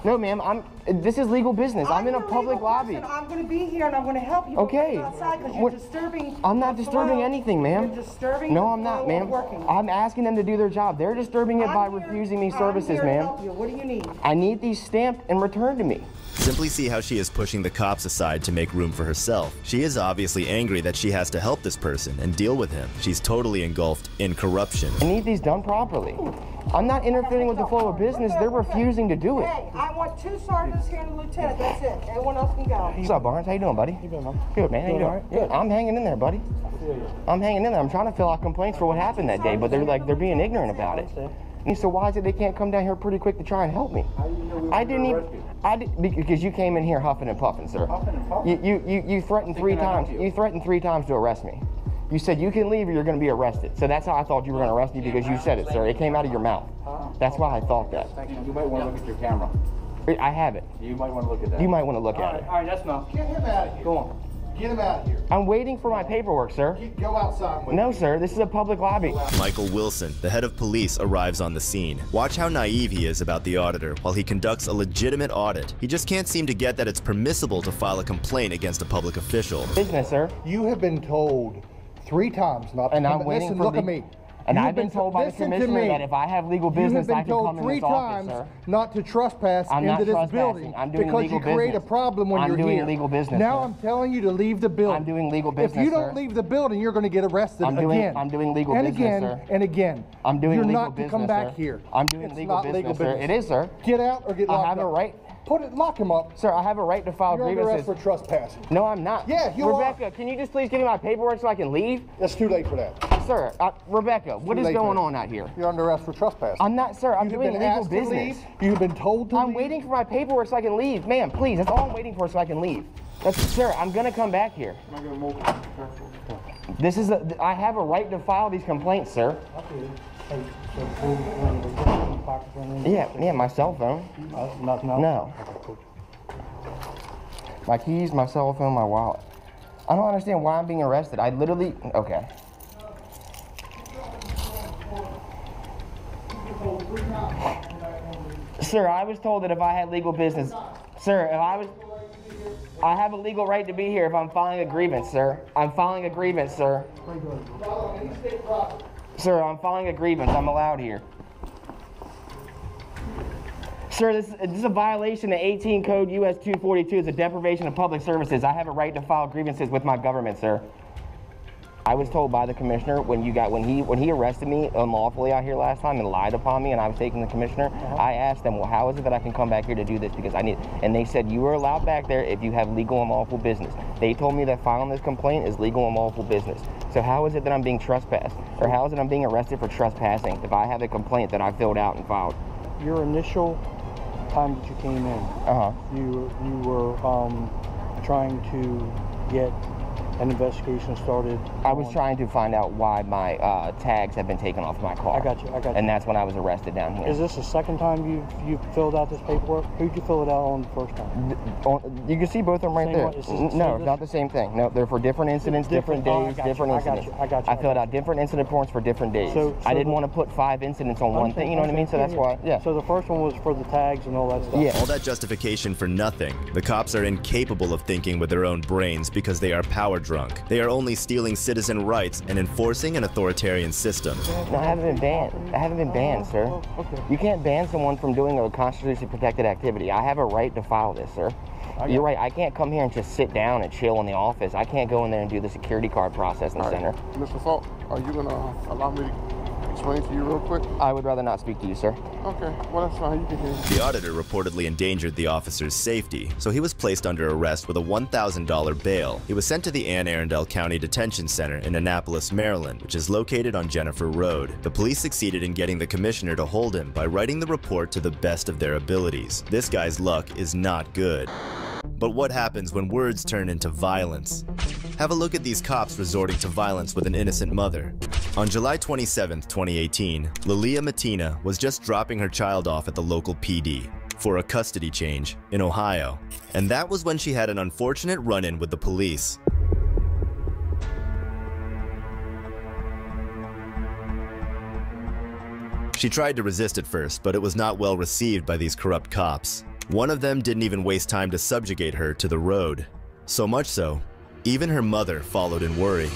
No, ma'am, this is legal business. I'm in a public lobby. I'm going to be here and I'm going to help you. Okay. Outside because you're disturbing. I'm not disturbing anything, ma'am. You're disturbing. No, I'm not, ma'am. I'm asking them to do their job. They're disturbing it by refusing me services, ma'am. What do you need? I need these stamped and returned to me. Simply see how she is pushing the cops aside to make room for herself. She is obviously angry that she has to help this person and deal with him. She's totally engulfed in corruption. I need these done properly. I'm not interfering with the flow of business. They're refusing to do it. Hey, I want 2 sergeants here and a lieutenant. That's it. Everyone else can go. What's up, Barnes? How you doing, buddy? Good, man. How you doing? Good. I'm hanging in there, buddy. I'm hanging in there. I'm trying to fill out complaints for what happened that day, but they're being ignorant about it. So why is it they can't come down here pretty quick to try and help me? Because you came in here huffing and puffing, sir. You threatened 3 times. You threatened 3 times to arrest me. You said you can leave or you're going to be arrested. So that's how I thought you were going to arrest me because you said it, sir. It came out of your mouth. That's why I thought that. You might want to look at your camera. I have it. You might want to look at that. You might want to look at it. All right, that's enough. Get him out of here. Go on. Get him out of here. I'm waiting for my paperwork, sir. Go outside with No, sir. This is a public lobby. Michael Wilson, the head of police, arrives on the scene. Watch how naive he is about the auditor while he conducts a legitimate audit. He just can't seem to get that it's permissible to file a complaint against a public official. Business, sir. You have been told 3 times not to and come. I'm waiting Listen, for look at me. And I've been told by the commissioner that if I have legal business, I can come in this office, sir. You have been told 3 times not to trespass into this building because you create a problem when you're here. I'm doing legal business. Now I'm telling you to leave the building. I'm doing legal business, If you don't leave the building, you're going to get arrested again. I'm doing legal business, sir. And again. I'm doing you're legal not business, to come back sir. here. I'm doing legal business, sir. It is, sir. Get out or get locked up. I have a right. Lock him up. Sir, I have a right to file grievances. You're under arrest for trespassing. No, I'm not. Yeah, you Rebecca, can you just please give me my paperwork so I can leave? It's too late for that. Sir, Rebecca, what is going on out here? You're under arrest for trespassing. I'm not, sir. I'm doing legal business. You've been told to leave. I'm waiting for my paperwork so I can leave. Ma'am, please. That's all I'm waiting for so I can leave. Sir, I'm going to come back here. This is I have a right to file these complaints, sir. Yeah, my cell phone. No. My keys, my cell phone, my wallet. I don't understand why I'm being arrested. I literally, okay. Sir, I was told that if I had legal business, sir, I have a legal right to be here if I'm filing a grievance, sir. I'm filing a grievance, sir. Sir, I'm filing a grievance. I'm allowed here. Sir, this is a violation of 18 Code US 242. It's a deprivation of public services. I have a right to file grievances with my government, sir. I was told by the commissioner when he arrested me unlawfully out here last time and lied upon me, and I was taking the commissioner. I asked them, well, how is it that I can come back here to do this because I need? And they said you are allowed back there if you have legal and lawful business. They told me that filing this complaint is legal and lawful business. So how is it that I'm being trespassed, or how is it I'm being arrested for trespassing if I have a complaint that I filled out and filed? Your initial time that you came in, you were trying to get an investigation started. I was trying to find out why my tags have been taken off my car. I got you. And that's when I was arrested down here. Is this the second time you filled out this paperwork? Who'd you fill it out on the first time? You can see both of them right there. No, not the same thing. No, they're for different incidents, different days, different incidents. I got you. I filled out different incident forms for different days. So I didn't want to put 5 incidents on one thing, you know what I mean? So that's why, yeah. So the first one was for the tags and all that stuff? Yeah. All that justification for nothing. The cops are incapable of thinking with their own brains because they are power drunk. They are only stealing citizen rights and enforcing an authoritarian system. No, I haven't been banned. I haven't been banned, sir. Okay. You can't ban someone from doing a constitutionally protected activity. I have a right to file this, sir. You're right. I can't come here and just sit down and chill in the office. I can't go in there and do the security card process in the center. Mr. Falk, are you going to allow me to explain to you real quick? I would rather not speak to you, sir. Okay, well, that's fine. You can hear me. The auditor reportedly endangered the officer's safety, so he was placed under arrest with a $1,000 bail. He was sent to the Anne Arundel County Detention Center in Annapolis, Maryland, which is located on Jennifer Road. The police succeeded in getting the commissioner to hold him by writing the report to the best of their abilities. This guy's luck is not good. But what happens when words turn into violence? Have a look at these cops resorting to violence with an innocent mother. On July 27, 2018, Lilia Matina was just dropping her child off at the local PD for a custody change in Ohio. And that was when she had an unfortunate run-in with the police. She tried to resist at first, but it was not well received by these corrupt cops. One of them didn't even waste time to subjugate her to the road. So much so, even her mother followed in worry.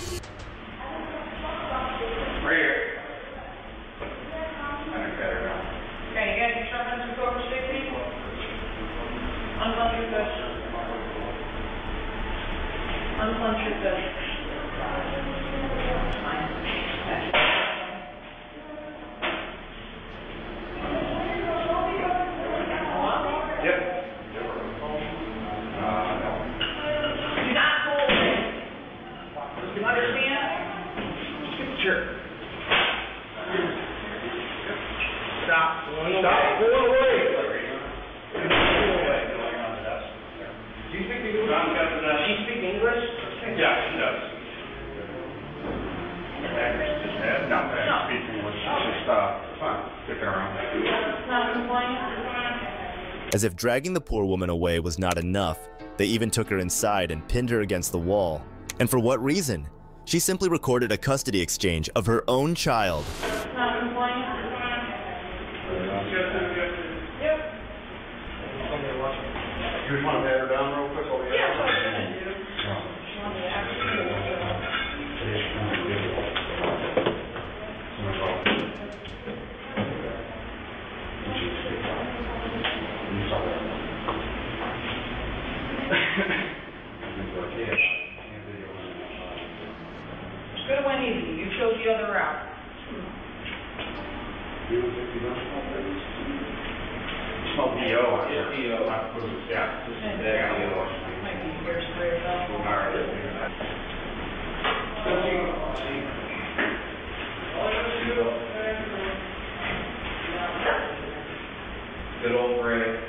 As if dragging the poor woman away was not enough, they even took her inside and pinned her against the wall. And for what reason? She simply recorded a custody exchange of her own child. You want to pat her down real quick over here? Could have went easy. You chose the other route. Small PO on here. PO. Yeah. Might be here straight up. All right. Good old Greg.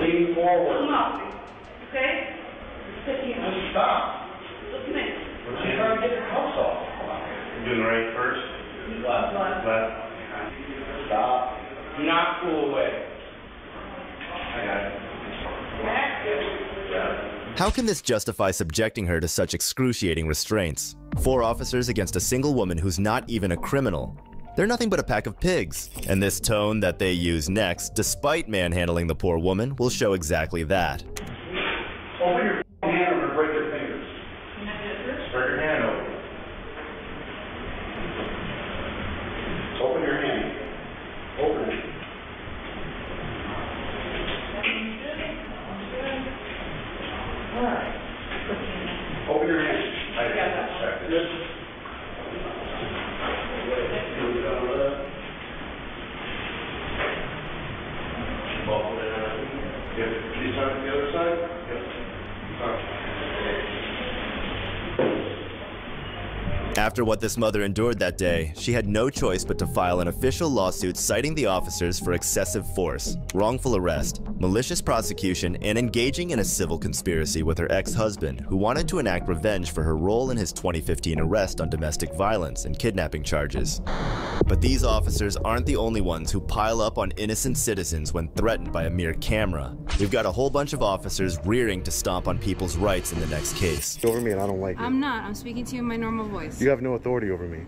Lean forward. Come up. Okay? Just stop. Look at me. She's trying to get the cuffs off. You're doing right first. Left. Left. Stop. Do not pull away. I got it. How can this justify subjecting her to such excruciating restraints? 4 officers against a single woman who's not even a criminal. They're nothing but a pack of pigs. And this tone that they use next, despite manhandling the poor woman, will show exactly that. Open your hand or break your fingers. Spread your hand open. Open your hand. Open it. Open your hand. These on the other side? After what this mother endured that day, she had no choice but to file an official lawsuit citing the officers for excessive force, wrongful arrest, malicious prosecution, and engaging in a civil conspiracy with her ex-husband, who wanted to enact revenge for her role in his 2015 arrest on domestic violence and kidnapping charges. But these officers aren't the only ones who pile up on innocent citizens when threatened by a mere camera. We've got a whole bunch of officers rearing to stomp on people's rights in the next case. Over me and I don't like it. I'm not. I'm speaking to you in my normal voice. You have no authority over me.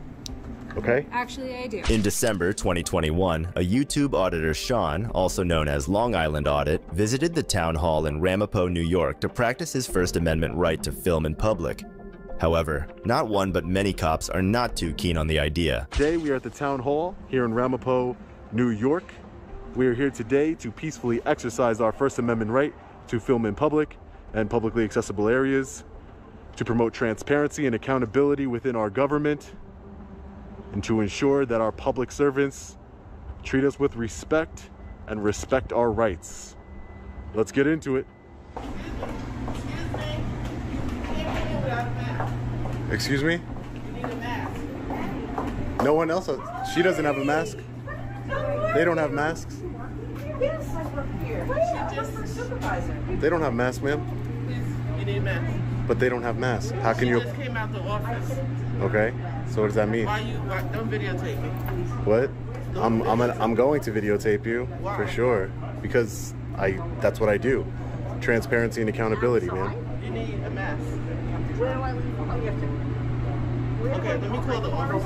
Okay? Actually, I do. In December 2021, a YouTube auditor, Sean, also known as Long Island Audit, visited the town hall in Ramapo, New York to practice his First Amendment right to film in public. However, not one but many cops are not too keen on the idea. Today we are at the town hall here in Ramapo, New York. We are here today to peacefully exercise our First Amendment right to film in public and publicly accessible areas, to promote transparency and accountability within our government, and to ensure that our public servants treat us with respect and respect our rights. Let's get into it. Excuse me? No one else? She doesn't have a mask? They don't have masks? They don't have masks, ma'am. You need a mask. But they don't have masks. How can you? Just came out the office. Okay. So what does that mean? Don't videotape me. What? I'm going to videotape you. Why? For sure. Because that's what I do. Transparency and accountability, man. You need a mask. Where do I leave? Okay, let me call the office.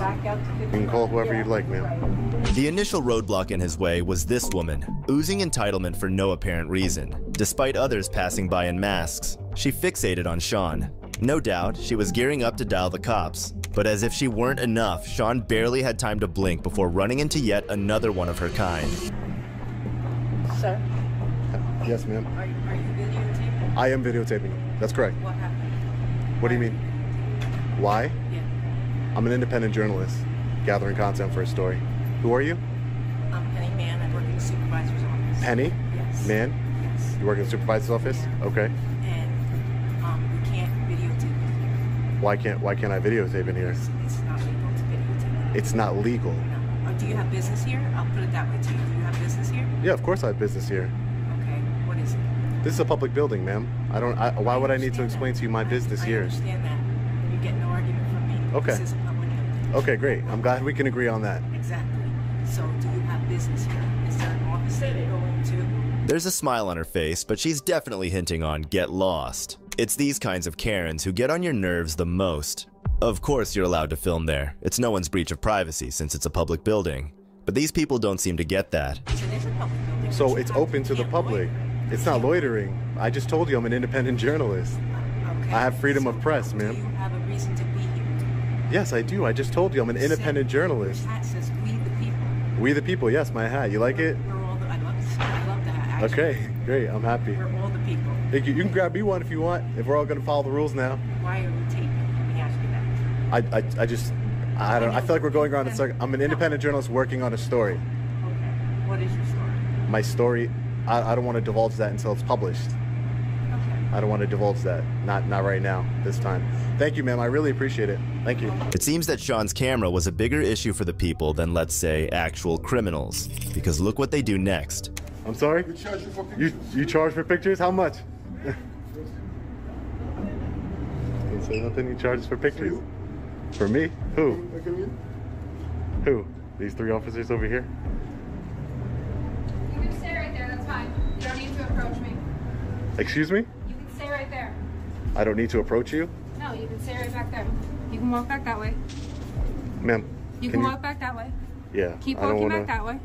You can call whoever you'd like, ma'am. The initial roadblock in his way was this woman, oozing entitlement for no apparent reason. Despite others passing by in masks, she fixated on Sean. No doubt, she was gearing up to dial the cops. But as if she weren't enough, Sean barely had time to blink before running into yet another one of her kind. Sir? Yes, ma'am. Are you videotaping? I am videotaping. That's correct. What happened? What do you mean? Why? Yeah. I'm an independent journalist, gathering content for a story. Who are you? I'm Penny Mann. I work in the supervisor's office. Penny? Yes. Mann? Yes. You work in the supervisor's office? Okay. And we can't videotape in here. Why can't I videotape in here? It's not legal to videotape. It's not legal. No. Do you have business here? I'll put it that way to you. Do you have business here? Yeah, of course I have business here. Okay. What is it? This is a public building, ma'am. Why would I need to explain to you my business here? I understand that. You get no argument from me. Okay. This is a public building. Okay, great. I'm glad we can agree on that. Exactly. So, do you have business here? Is there an office that you go into? There's a smile on her face, but she's definitely hinting on get lost. It's these kinds of Karens who get on your nerves the most. Of course you're allowed to film there. It's no one's breach of privacy since it's a public building. But these people don't seem to get that. So it's open to the public. It's not loitering. I just told you I'm an independent journalist. Okay. I have freedom of press, ma'am. Do you have a reason to be here? Yes, I do. I just told you I'm an independent journalist. Your hat says "We the People." We the people. Yes, my hat. You like it? We're all the. I love the hat. Actually. Okay, great. I'm happy. We're all the people. Thank you. You can grab me one if you want. If we're all going to follow the rules now. Why are you taping? Let me ask you that. I feel like we're going around in circles. I'm an independent journalist working on a story. Okay. What is your story? My story. I don't want to divulge that until it's published. Okay. I don't want to divulge that. Not right now, this time. Thank you, ma'am. I really appreciate it. Thank you. It seems that Sean's camera was a bigger issue for the people than, let's say, actual criminals. Because look what they do next. I'm sorry? You charge for pictures? How much? Didn't say nothing. You charge for pictures. For me? Who? Who? These 3 officers over here? You can stay right there, that's fine. You don't need to approach me. Excuse me? You can stay right there. I don't need to approach you? No, you can stay right back there. You can walk back that way. Ma'am. You can walk back that way. Yeah. Keep walking back that way.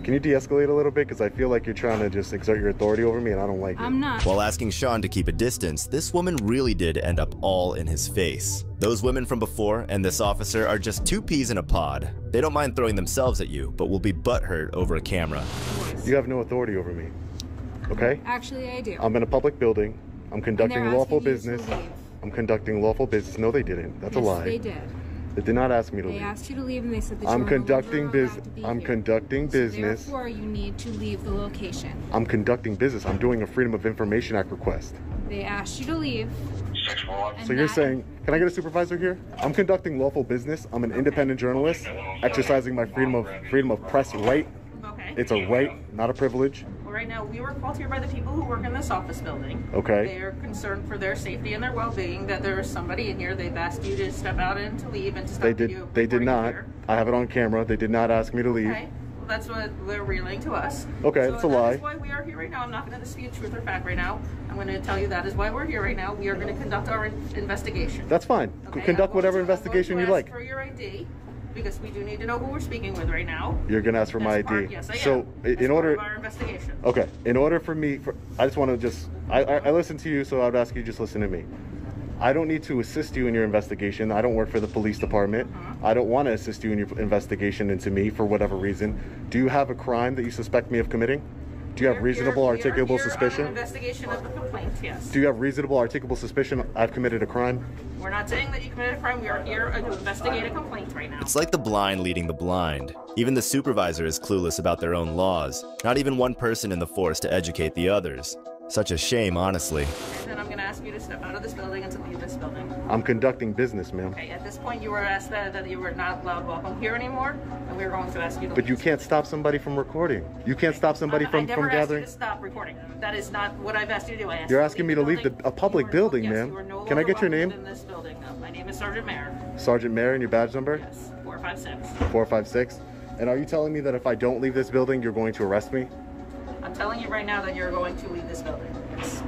Can you de-escalate a little bit? Because I feel like you're trying to just exert your authority over me and I don't like it. I'm not. While asking Sean to keep a distance, this woman really did end up all in his face. Those women from before and this officer are just two peas in a pod. They don't mind throwing themselves at you, but will be butthurt over a camera. You have no authority over me, okay? Actually, I do. I'm in a public building. I'm conducting lawful business. I'm conducting lawful business. No, they didn't. That's a lie. They did. They did not ask me to leave. They asked you to leave and they said that I'm conducting business. I'm conducting business. Therefore, you need to leave the location. I'm conducting business. I'm doing a Freedom of Information Act request. They asked you to leave. So you're saying, can I get a supervisor here? I'm conducting lawful business. I'm an independent journalist, exercising my freedom of press right. Okay. It's a right, not a privilege. Well, right now, we were called here by the people who work in this office building. Okay. They are concerned for their safety and their well-being, that there is somebody in here. They've asked you to step out and to leave and to stop you. They did not. Here. I have it on camera. They did not ask me to leave. Okay. Well, that's what they're relaying to us. Okay, so that's a lie. That is why we are here right now. I'm not going to dispute truth or fact right now. I'm going to tell you that is why we're here right now. We are going to conduct our investigation. That's fine. Okay, Conduct whatever investigation you like. For your ID, because we do need to know who we're speaking with right now. You're going to ask for my ID. Yes, I am. So That's in order part of our investigation. Okay, in order for me, I just want to I listen to you, so I would ask you just listen to me. I don't need to assist you in your investigation. I don't work for the police department. I don't want to assist you in your investigation into me for whatever reason. Do you have a crime that you suspect me of committing? Do you have reasonable, articulable suspicion? Investigation of the complaint, yes. Do you have reasonable, articulable suspicion I've committed a crime? We're not saying that you committed a crime. We are here to investigate a complaint right now. It's like the blind leading the blind. Even the supervisor is clueless about their own laws. Not even one person in the force to educate the others. Such a shame, honestly. And then I'm going to ask you to step out of this building and to leave this building. I'm conducting business, ma'am. Okay, at this point you were asked that you were not allowed welcome here anymore, and we were going to ask you to But leave you this can't stop somebody from recording. You can't stop somebody from gathering. I never asked you to stop recording. That is not what I've asked you to do. You're asking me to leave a public building, ma'am. Can I get your name? In this building. My name is Sergeant Mayer. Sergeant Mayer, and your badge number? Yes, 456. 456. And are you telling me that if I don't leave this building, you're going to arrest me? I'm telling you right now that you're going to leave this building. Yes.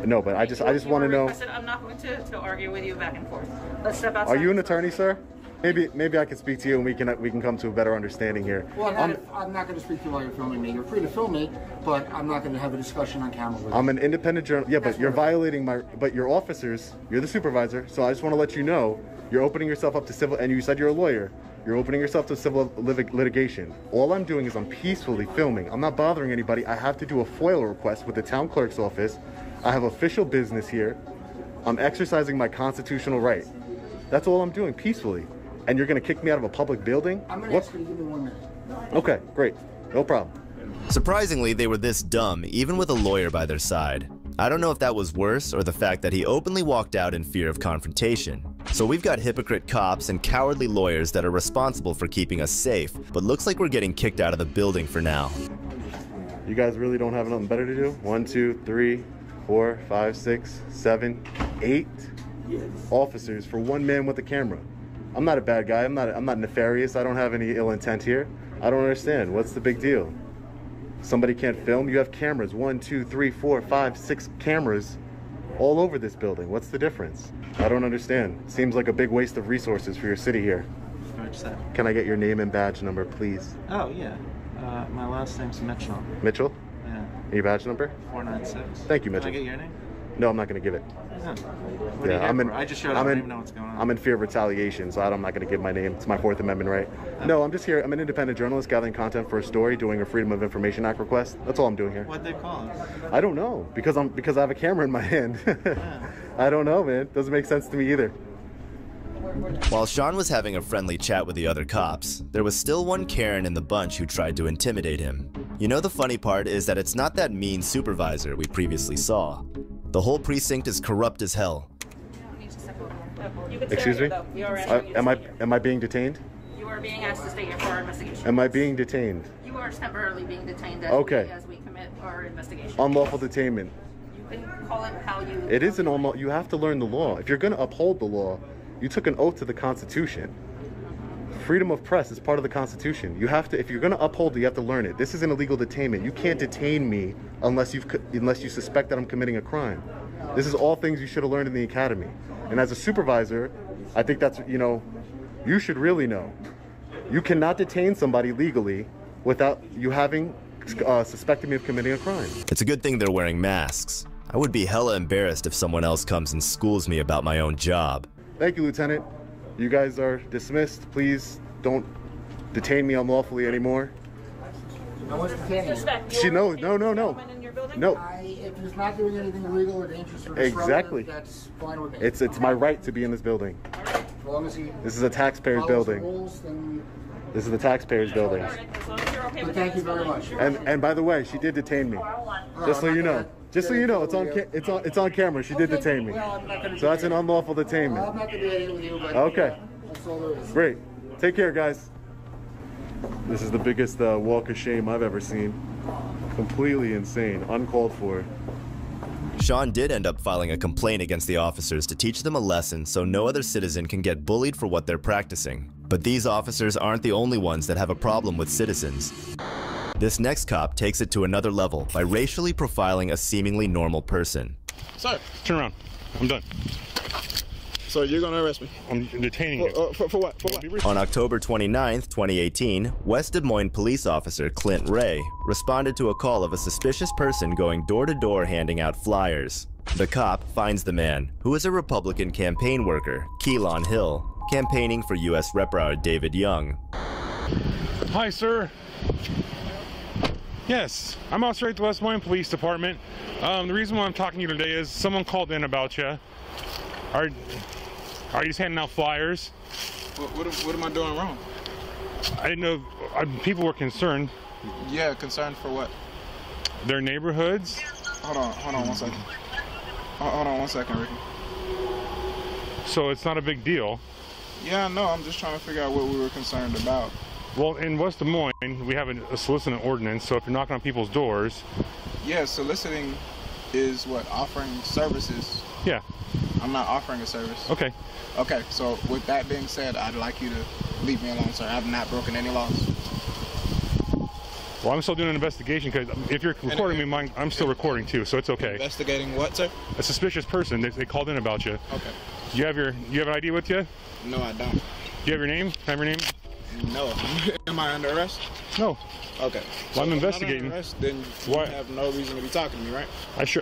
No, but I just want to know. I'm not going to argue with you back and forth. Let's step outside. Are you an attorney, sir? Maybe I can speak to you and we can come to a better understanding here. Well, I'm not going to speak to you while you're filming me. You're free to film me, but I'm not going to have a discussion on camera with you. I'm an independent journalist. Yeah, but you're violating but your officers, you're the supervisor, so I just want to let you know, you're opening yourself up to civil, and you said you're a lawyer. You're opening yourself to civil litigation. All I'm doing is I'm peacefully filming. I'm not bothering anybody. I have to do a FOIL request with the town clerk's office. I have official business here. I'm exercising my constitutional right. That's all I'm doing, peacefully. And you're going to kick me out of a public building? I'm going to ask you to give me 1 minute. Okay, great. No problem. Surprisingly, they were this dumb, even with a lawyer by their side. I don't know if that was worse or the fact that he openly walked out in fear of confrontation. So we've got hypocrite cops and cowardly lawyers that are responsible for keeping us safe, but looks like we're getting kicked out of the building for now. You guys really don't have nothing better to do? 1, 2, 3, 4, 5, 6, 7, 8 officers for one man with a camera. I'm not a bad guy. I'm not nefarious. I don't have any ill intent here. I don't understand. What's the big deal? Somebody can't film? You have cameras. 1, 2, 3, 4, 5, 6 cameras all over this building. What's the difference? I don't understand. Seems like a big waste of resources for your city here. What's that? Can I get your name and badge number, please? Oh, yeah. My last name's Mitchell. Mitchell? Yeah. Your badge number? 496. Thank you, Mitchell. Can I get your name? No, I'm not going to give it. Yeah. What are you here for? I just showed up. I don't even know what's going on. I'm in fear of retaliation, so I'm not going to give my name. It's my Fourth Amendment right. No, I'm just here. I'm an independent journalist gathering content for a story, doing a Freedom of Information Act request. That's all I'm doing here. What'd they call us? I don't know, because I have a camera in my hand. I don't know, man. Doesn't make sense to me either. While Sean was having a friendly chat with the other cops, there was still one Karen in the bunch who tried to intimidate him. You know, the funny part is that it's not that mean supervisor we previously saw. The whole precinct is corrupt as hell. Excuse me? Am I being detained? You are being asked to stay here for our investigation. Am I being detained? You are temporarily being detained as we commit our investigation. Unlawful detainment. You can call it how you... It is an unlawful... You have to learn the law. If you're going to uphold the law, you took an oath to the Constitution. Freedom of press is part of the Constitution. You have to, if you're going to uphold it, you have to learn it. This is an illegal detainment. You can't detain me unless you suspect that I'm committing a crime. This is all things you should have learned in the academy. And as a supervisor, I think that's, you know, you should really know. You cannot detain somebody legally without you having suspecting me of committing a crime. It's a good thing they're wearing masks. I would be hella embarrassed if someone else comes and schools me about my own job. Thank you, Lieutenant. You guys are dismissed. Please don't detain me unlawfully anymore. I wasn't detaining you. No. If he's not doing anything illegal or dangerous or disruptive, Exactly. that's fine with me. It's my right to be in this building. As long as he This is a taxpayer's follows the building. rules, then... This is the taxpayer's building. But thank you very much. And by the way, she did detain me. Just so you know. Just so you know, it's on camera. She did detain me. So that's an unlawful detainment. I'm not debating with you, but Okay. that's all there is. Great. Take care, guys. This is the biggest walk of shame I've ever seen. Completely insane. Uncalled for. Sean did end up filing a complaint against the officers to teach them a lesson so no other citizen can get bullied for what they're practicing. But these officers aren't the only ones that have a problem with citizens. This next cop takes it to another level by racially profiling a seemingly normal person. Sir, turn around. I'm done. So you're gonna arrest me? I'm detaining you. For what? For what? On October 29th, 2018, West Des Moines police officer Clint Ray responded to a call of a suspicious person going door to door handing out flyers. The cop finds the man, who is a Republican campaign worker, Keelan Hill, campaigning for U.S. Representative David Young. Hi, sir. Yes, I'm Officer at the West Des Moines Police Department. The reason why I'm talking to you today is someone called in about you. Are you just handing out flyers? What am I doing wrong? I didn't know. People were concerned. Yeah, concerned for what? Their neighborhoods. Hold on 1 second. Hold on 1 second, Ricky. So it's not a big deal. Yeah, no, I'm just trying to figure out what we were concerned about. Well, in West Des Moines, we have a soliciting ordinance, so if you're knocking on people's doors... Yeah, soliciting is what? Offering services. Yeah. I'm not offering a service. Okay. Okay, so with that being said, I'd like you to leave me alone, sir. I've not broken any laws. Well, I'm still doing an investigation because if you're recording me, I'm still recording too, so it's okay. Investigating what, sir? A suspicious person. They called in about you. Okay. You have an ID with you? No, I don't. Do you have your name? Can I have your name? No. Am I under arrest? No. Okay. Well, so I'm if investigating. I'm not under arrest, then you have no reason to be talking to me, right?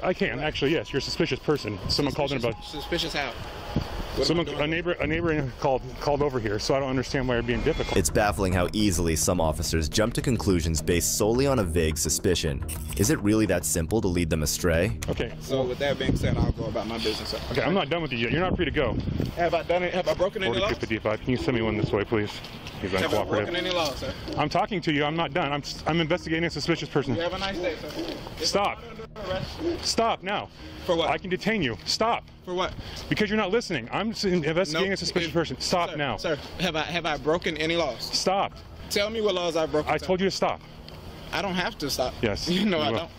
I can. Actually, yes. You're a suspicious person. Someone called in about. Suspicious how? A neighbor called over here, so I don't understand why you're being difficult. It's baffling how easily some officers jump to conclusions based solely on a vague suspicion. Is it really that simple to lead them astray? Okay. So with that being said, I'll go about my business. Sir. Okay, I'm not done with you yet. You're not free to go. Have I done it? Have I broken any laws? 4255. Can you send me one this way, please? He's uncooperative. Have I broken any laws, sir? I'm talking to you. I'm not done. I'm investigating a suspicious person. You have a nice day, sir. Stop. Stop now. For what? I can detain you. Stop. For what? Because you're not listening. I'm investigating a suspicious person. Stop sir, now. Sir, have I broken any laws? Stop. Tell me what laws I've broken. I told you to stop. I don't have to stop. Yes. No, I don't.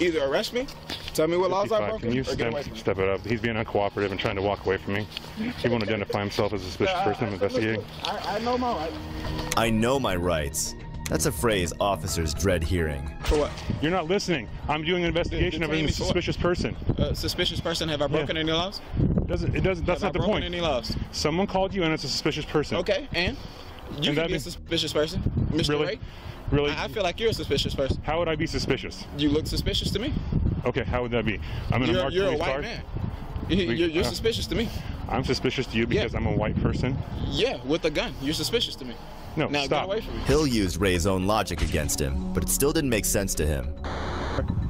Either arrest me, tell me what laws I've broken, Can you or get away from me. step it up? He's being uncooperative and trying to walk away from me. He won't identify himself as a suspicious person I'm investigating. I know my rights. I know my rights. That's a phrase officers dread hearing. For what? You're not listening. I'm doing an investigation of a suspicious person. Suspicious person? Have I broken any laws? That's not the point. Any laws? Someone called you and it's a suspicious person. Okay, and? You can be a suspicious person, Mr. Really? Ray? Really? I feel like you're a suspicious person. How would I be suspicious? You look suspicious to me. Okay, how would that be? I'm in a marked You're a police white car. man. You're suspicious to me. I'm suspicious to you because I'm a white person? Yeah, with a gun. You're suspicious to me. No, now stop. Get away from me. Hill used Ray's own logic against him, but it still didn't make sense to him.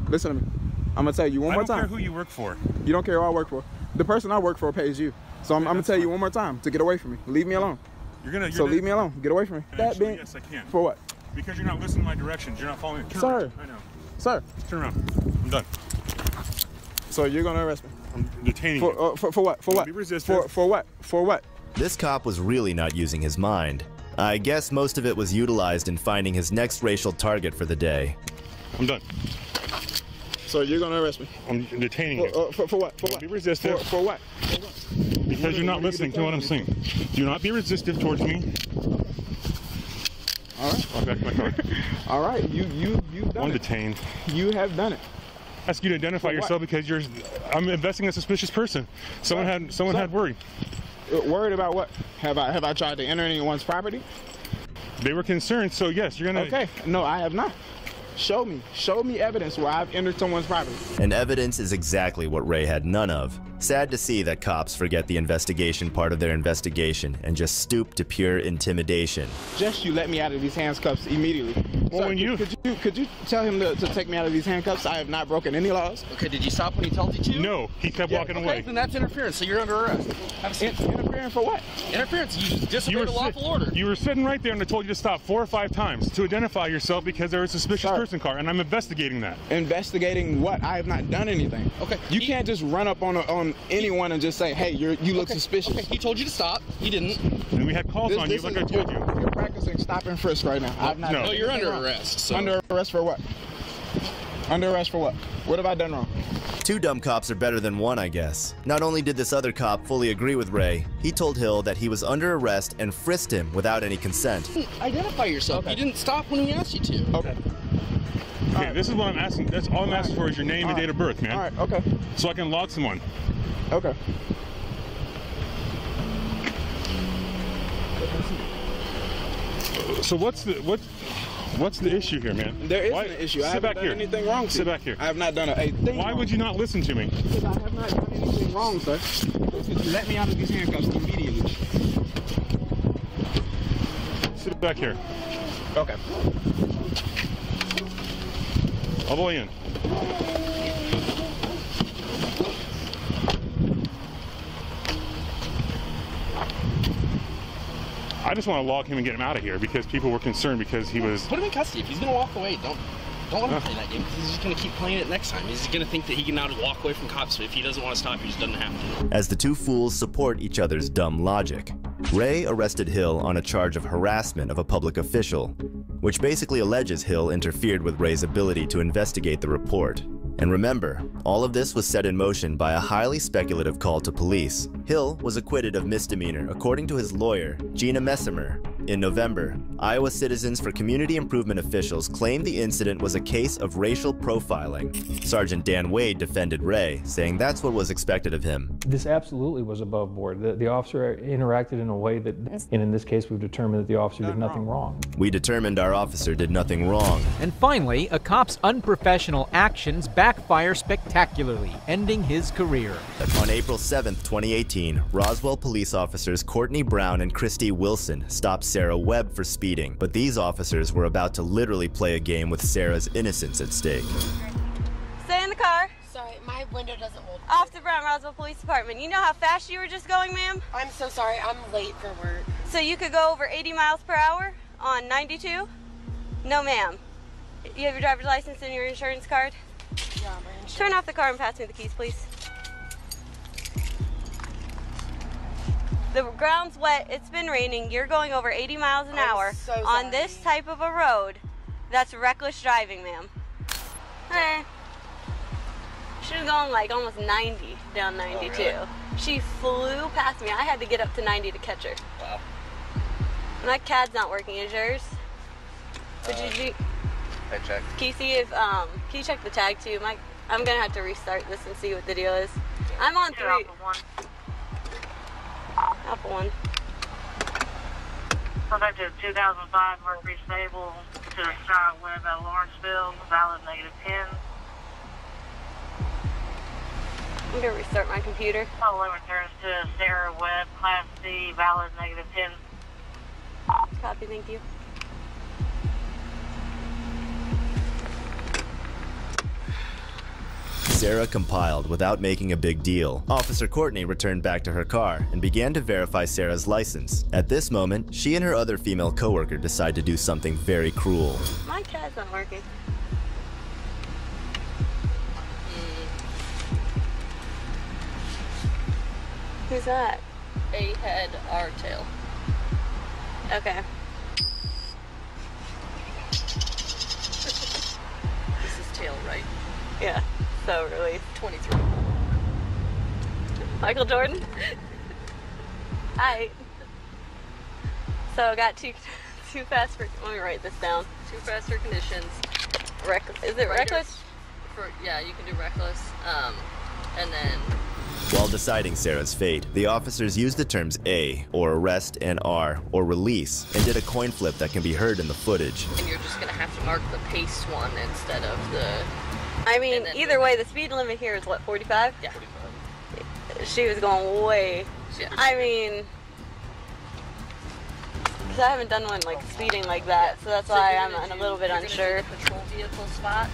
Listen to me. I'm gonna tell you one more time. I don't care who you work for. You don't care who I work for. The person I work for pays you. So I'm gonna tell you one more time to get away from me. Leave me alone. Leave me alone. Get away from me. Actually, yes, I can. For what? Because you're not listening to my directions. You're not following me. Sir. I know. Sir. Turn around. I'm done. So you're gonna arrest me? I'm detaining you. For what? For what? Be resistant. For what? For what? This cop was really not using his mind. I guess most of it was utilized in finding his next racial target for the day. I'm done. So you're gonna arrest me? I'm detaining you. For what? For what? Be resistive. For what? Because you're not listening to what I'm saying. Do not be resistive towards me. All right. Walk back to my car. All right. You've done it. I'm detained. You have done it. Ask you to identify yourself because I'm investigating a suspicious person. Someone had worry. Worried about what? Have I tried to enter anyone's property? They were concerned, so yes, you're gonna. Okay, no, I have not. Show me evidence where I've entered someone's property. And evidence is exactly what Ray had none of. Sad to see that cops forget the investigation part of their investigation and just stoop to pure intimidation. Just you let me out of these handcuffs immediately. Well, sir, could you tell him to take me out of these handcuffs? I have not broken any laws. Okay, did you stop when he told you to? No, he kept walking away. Okay, then that's interference, so you're under arrest. Interference for what? Interference, you disobeyed a lawful order. You were sitting right there and I told you to stop 4 or 5 times to identify yourself because there was a suspicious person car, and I'm investigating that. Investigating what? I have not done anything. Okay. You can't just run up on anyone and just say, hey, you look suspicious. Okay, he told you to stop. He didn't. And we had calls on you like I told you. You're practicing stop and frisk right now. No, you're under arrest. So. Under arrest for what? Under arrest for what? What have I done wrong? 2 dumb cops are better than 1, I guess. Not only did this other cop fully agree with Ray, he told Hill that he was under arrest and frisked him without any consent. Identify yourself. Okay. You didn't stop when we asked you to. Okay. Okay, this is what I'm asking. That's all I'm asking for is your name and date of birth, man. All right, okay. So I can log someone. Okay. So what's the issue here, man? There is an issue. I haven't done anything wrong. Sit back here. I have not done a thing. Why would you not listen to me? Because I have not done anything wrong, sir. Let me out of these handcuffs immediately. Sit back here. Okay. All the way in. I just want to log him and get him out of here because people were concerned because he was. Put him in custody. If he's gonna walk away, don't let him play that game. He's just gonna keep playing it next time. He's just gonna think that he can now walk away from cops. So if he doesn't want to stop, he just doesn't have to. As the 2 fools support each other's dumb logic, Ray arrested Hill on a charge of harassment of a public official, which basically alleges Hill interfered with Ray's ability to investigate the report. And remember, all of this was set in motion by a highly speculative call to police. Hill was acquitted of misdemeanor according to his lawyer, Gina Messimer. In November, Iowa Citizens for Community Improvement officials claimed the incident was a case of racial profiling. Sergeant Dan Wade defended Ray, saying that's what was expected of him. This absolutely was above board. The officer interacted in a way that, and in this case, we've determined that the officer did nothing wrong. We determined our officer did nothing wrong. And finally, a cop's unprofessional actions backfire spectacularly, ending his career. On April 7th, 2018, Roswell police officers Courtney Brown and Christy Wilson stopped Sarah Webb for speeding, but these officers were about to literally play a game with Sarah's innocence at stake. Stay in the car. Sorry, my window doesn't hold. Off to Brown Roswell Police Department. You know how fast you were just going, ma'am? I'm so sorry, I'm late for work. So you could go over 80 miles per hour on 92? No, ma'am. You have your driver's license and your insurance card? Yeah, my insurance. Turn off the car and pass me the keys, please. The ground's wet, it's been raining, you're going over 80 miles an hour on this type of a road. That's reckless driving, ma'am. Hey. She was going like almost 90 down 92. Oh, really? She flew past me. I had to get up to 90 to catch her. Wow. My CAD's not working, is yours? Did you I checked. Can you see if, can you check the tag too? I'm gonna have to restart this and see what the deal is. I'm on 3. Apple one. Subject to 2005 Mercury Stable to the Sarah Webb at Lawrenceville, valid negative pin. I'm gonna restart my computer. Following returns to Sarah Webb, Class C, valid negative pin. Copy, thank you. Sarah compiled without making a big deal. Officer Courtney returned back to her car and began to verify Sarah's license. At this moment, she and her other female coworker decide to do something very cruel. My CAD's not working. Who's that? A head, R tail. Okay. This is tail, right? Yeah. So really 23. Michael Jordan? Hi. So I got too fast for, let me write this down. Too fast for conditions. Is it reckless? Yeah, you can do reckless, and then... While deciding Sarah's fate, the officers used the terms A, or arrest, and R, or release, and did a coin flip that can be heard in the footage. And you're just gonna have to mark the pace one instead of the... I mean, either way, the speed limit here is what, 45? Yeah. She was going way... I mean... Because I haven't done one like speeding like that, so that's why I'm a little bit unsure. The patrol vehicle spot.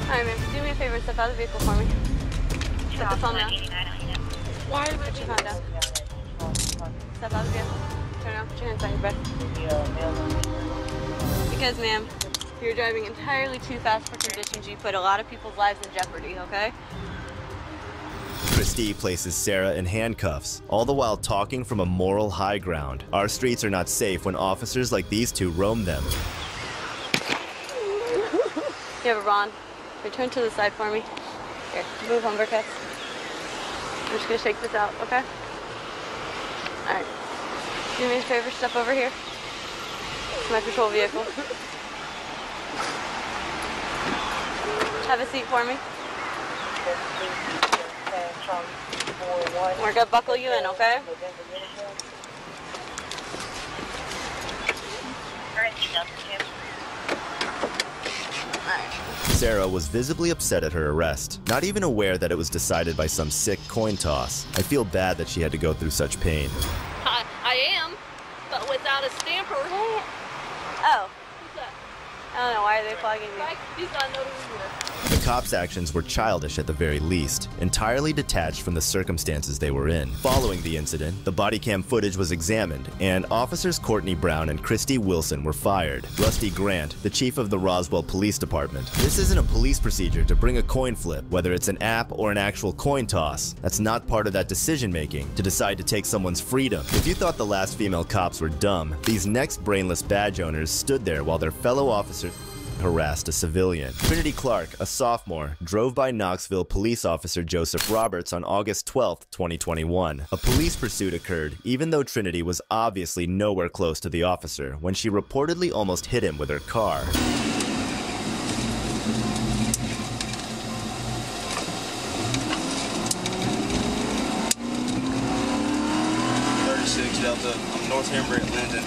Alright, man, do me a favor, step out of the vehicle for me. Put the phone down. Why did you find out? Step out of the vehicle. Turn around, put your hands on your back. Because, ma'am, you're driving entirely too fast for conditions. You put a lot of people's lives in jeopardy, okay? Christie places Sarah in handcuffs, all the while talking from a moral high ground. Our streets are not safe when officers like these two roam them. You have a bond. Return to the side for me. Here, move on, Burkett. I'm just gonna shake this out, okay? Alright. Do me a favor, step over here. It's my patrol vehicle. Have a seat for me. We're gonna buckle you in, okay? Sarah was visibly upset at her arrest, not even aware that it was decided by some sick coin toss. I feel bad that she had to go through such pain. I am, but without a stamper. Oh. Who's that? I don't know, why are they plugging me? He's not noticing either. The cops' actions were childish at the very least, entirely detached from the circumstances they were in. Following the incident, the body cam footage was examined, and officers Courtney Brown and Christy Wilson were fired. Rusty Grant, the chief of the Roswell Police Department. This isn't a police procedure to bring a coin flip, whether it's an app or an actual coin toss. That's not part of that decision-making, to decide to take someone's freedom. If you thought the last female cops were dumb, these next brainless badge owners stood there while their fellow officers harassed a civilian. Trinity Clark, a sophomore, drove by Knoxville police officer Joseph Roberts on August 12, 2021. A police pursuit occurred, even though Trinity was obviously nowhere close to the officer, when she reportedly almost hit him with her car. 36 Delta. I'm North Hembry at Linden.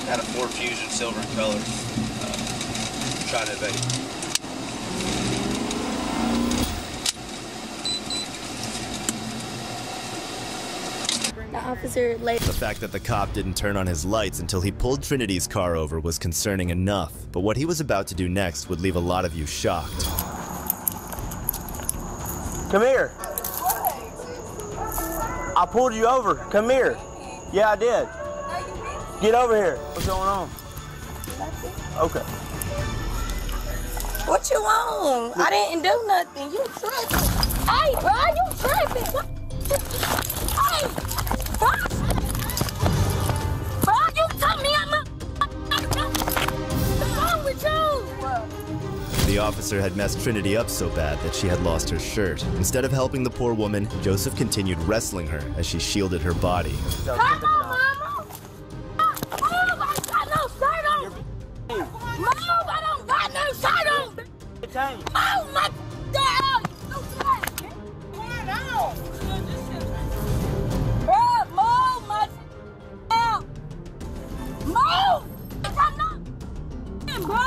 Got a Ford Fusion, silver in color. Trying to evade. The officer late. The fact that the cop didn't turn on his lights until he pulled Trinity's car over was concerning enough, but what he was about to do next would leave a lot of you shocked. Come here. I pulled you over. Come here. Yeah, I did. Get over here. What's going on? Okay. What you want? I didn't do nothing. You tripping. Hey, bro, you tripping. Hey, bro. Bro, you told me I'm not. What's wrong with you? The officer had messed Trinity up so bad that she had lost her shirt. Instead of helping the poor woman, Joseph continued wrestling her as she shielded her body. Come on, Mama. Move, I got no shirt on. Move, I don't got no shirt on. Oh my God! Come on! Bro, move my out! Move! I'm not bro!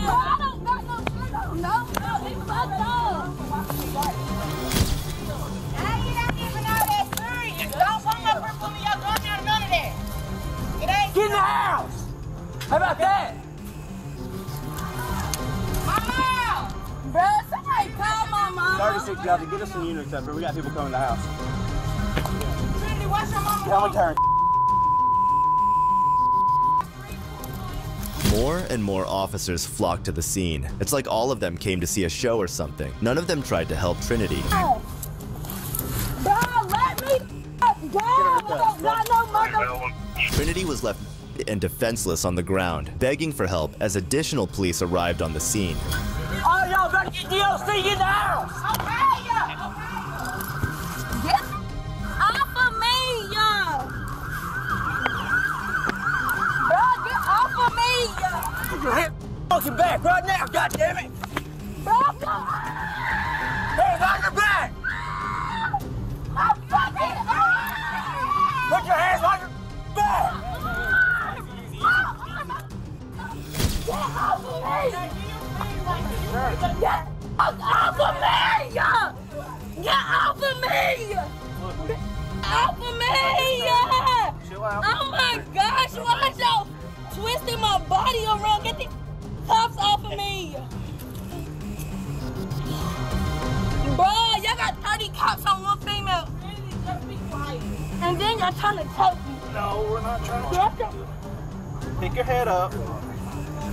I don't got no shirt on, no! Leave my dog! How you not even know that serious? Don't come up here pulling your gun out of none of that! It ain't get in the house! How about that? Bro, somebody call my mama. 36 Delta, get us some units up here. We got people coming to the house. Trinity, what's your mama? Come and turn. More and more officers flocked to the scene. It's like all of them came to see a show or something. None of them tried to help Trinity. Bro, let me go. I don't got no mother. Trinity was left and defenseless on the ground, begging for help as additional police arrived on the scene. All y'all better get DLC in the house! Okay, Get off of me, y'all! God damn it! Hands on your back! I'm fucking Put your hands on your back! Get off of me! Get off of me! Get off of me! Off of me! Oh my gosh, why is y'all twisting my body around? Get these cuffs off of me! Bro, y'all got 30 cops on one female. And then y'all trying to choke me. No, we're not trying to choke you. Pick your head up.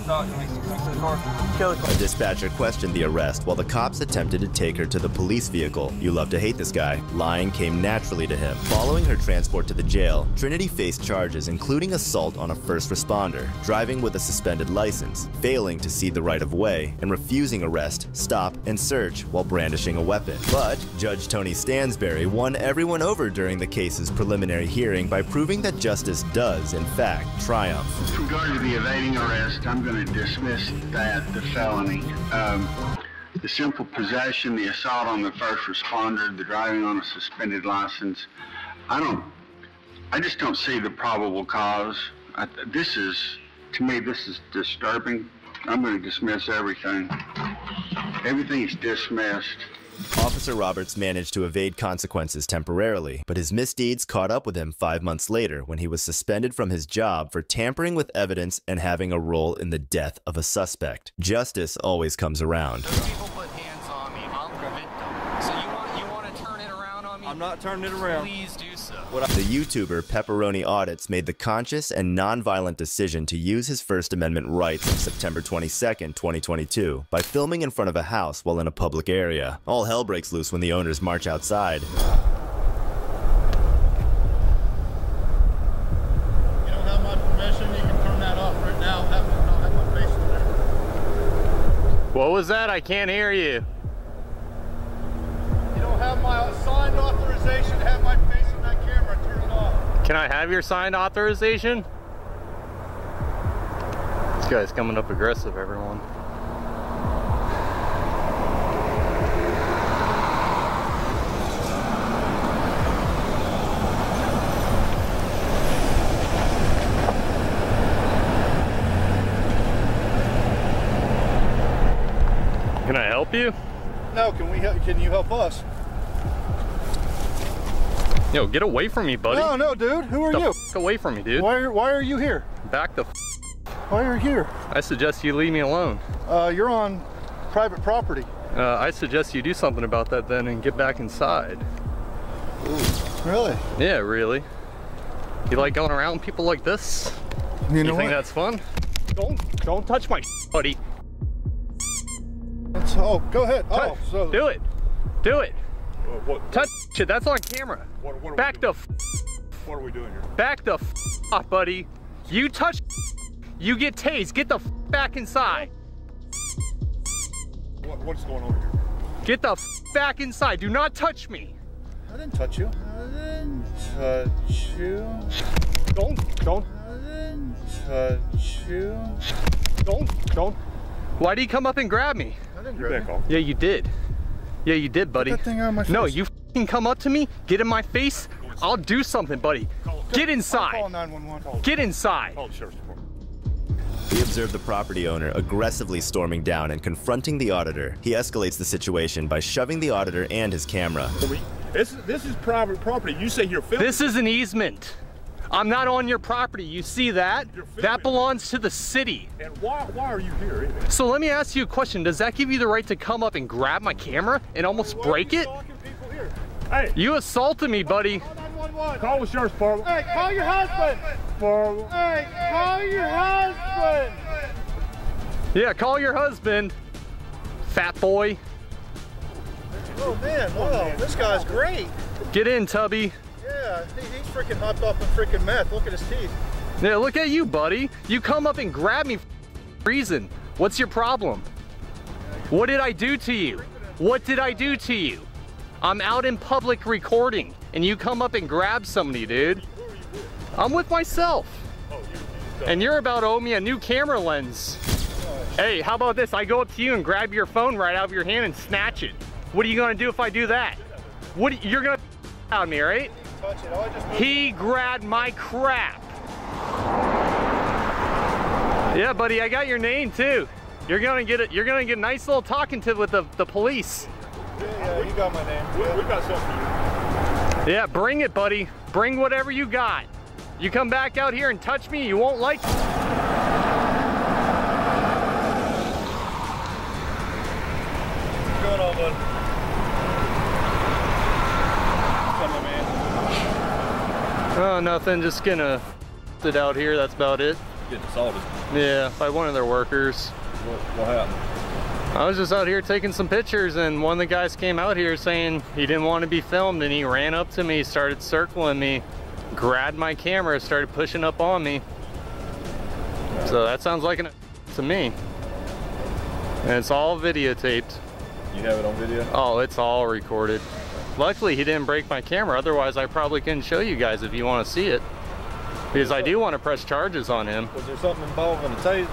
A dispatcher questioned the arrest while the cops attempted to take her to the police vehicle. You love to hate this guy. Lying came naturally to him. Following her transport to the jail, Trinity faced charges including assault on a first responder, driving with a suspended license, failing to see the right of way, and refusing arrest, stop, and search while brandishing a weapon. But Judge Tony Stansberry won everyone over during the case's preliminary hearing by proving that justice does, in fact, triumph. With regard to the evading arrest, I'm going to dismiss the felony. The simple possession, the assault on the first responder, the driving on a suspended license, I just don't see the probable cause. To me, this is disturbing. I'm going to dismiss everything. Everything is dismissed. Officer Roberts managed to evade consequences temporarily, but his misdeeds caught up with him 5 months later when he was suspended from his job for tampering with evidence and having a role in the death of a suspect. Justice always comes around. People put hands on me. I'm the victim. So you want to turn it around on me? I'm not turning it around. Please do so. The YouTuber Pepperoni Audits made the conscious and non-violent decision to use his First Amendment rights on September 22nd, 2022, by filming in front of a house while in a public area. All hell breaks loose when the owners march outside. You don't have my permission, you can turn that off right now. Have my face in there. What was that? I can't hear you. You don't have my signed authorization to have my face in that camera. Turn it off. Can I have your signed authorization? This guy's coming up aggressive, everyone. Can I help you? No, can you help us? Yo, get away from me, buddy. No, dude. Who are you? F away from me, dude. Why are you here? Back the f. Why are you here? I suggest you leave me alone. You're on private property. I suggest you do something about that then and get back inside. Ooh, really? Yeah, really. You like going around people like this? You know think what? that's fun? Don't touch my buddy. Oh, go ahead. Oh, so do it. Do it. What? Touch it. That's on camera. Back the f. What are we doing here? Back the f off, buddy. You touch, you get tased. Get the f back inside. What's going on here? Get the f back inside. Do not touch me. I didn't touch you. I didn't touch you. Don't. I didn't touch you. Don't. Why did you come up and grab me? I didn't grab you. Yeah, you did. Yeah, you did, buddy. Get that thing out of my face. No, you f***ing come up to me, get in my face, I'll do something, buddy. Get inside. Call 911. Get inside. Call the sheriff's department. We observe the property owner aggressively storming down and confronting the auditor. He escalates the situation by shoving the auditor and his camera. This is private property. You say you're filming. This is an easement. I'm not on your property. You see that? That belongs to the city. And why are you here anyway? So let me ask you a question. Does that give you the right to come up and grab my camera and almost break it? Hey. You assaulted me, buddy. Call the sheriff's department. Hey, call your husband. Hey, call your husband. Yeah, call your husband, fat boy. Oh man, wow, this guy's great. Get in, Tubby. Yeah, he's freaking hopped off on freaking meth. Look at his teeth. Yeah, look at you, buddy. You come up and grab me for reason. What's your problem? What did I do to you? What did I do to you? I'm out in public recording, and you come up and grab somebody, dude. I'm with myself. And you're about to owe me a new camera lens. Hey, how about this? I go up to you and grab your phone right out of your hand and snatch it. What are you gonna do if I do that? You're gonna out me, right? Touch it. I just He grabbed my crap. Yeah, buddy, I got your name too. You're gonna get it. You're gonna get a nice little talking to with the police. Yeah, you got my name. We got something for you. Yeah, bring it, buddy. Bring whatever you got. You come back out here and touch me, you won't like it. What's going on, bud? What's up, man? Oh, nothing. Just gonna sit out here. That's about it. Getting assaulted. Yeah, by one of their workers. What happened? I was just out here taking some pictures, and one of the guys came out here saying he didn't want to be filmed, and he ran up to me, started circling me, grabbed my camera, started pushing up on me. So that sounds like an to me. And it's all videotaped. You have it on video? Oh, it's all recorded. Luckily, he didn't break my camera. Otherwise, I probably couldn't show you guys if you want to see it. Because I do want to press charges on him. Was there something involving the taser?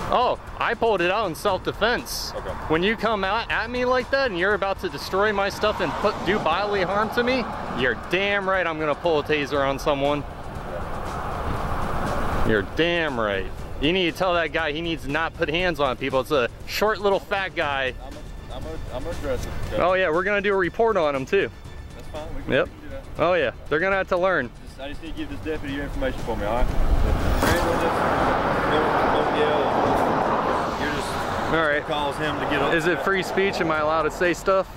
Oh, I pulled it out in self-defense. Okay. When you come out at me like that and you're about to destroy my stuff and do bodily harm to me, you're damn right I'm gonna pull a taser on someone. You're damn right. You need to tell that guy he needs to not put hands on people. It's a short little fat guy. I'm gonna address it. Okay. Oh yeah, we're gonna do a report on him too. That's fine. We can Yep. do that. Oh yeah, they're gonna have to learn. I just need to give this deputy your information for me, all right? You're just all right. Calls him to get up. Is it free speech? Am I allowed to say stuff?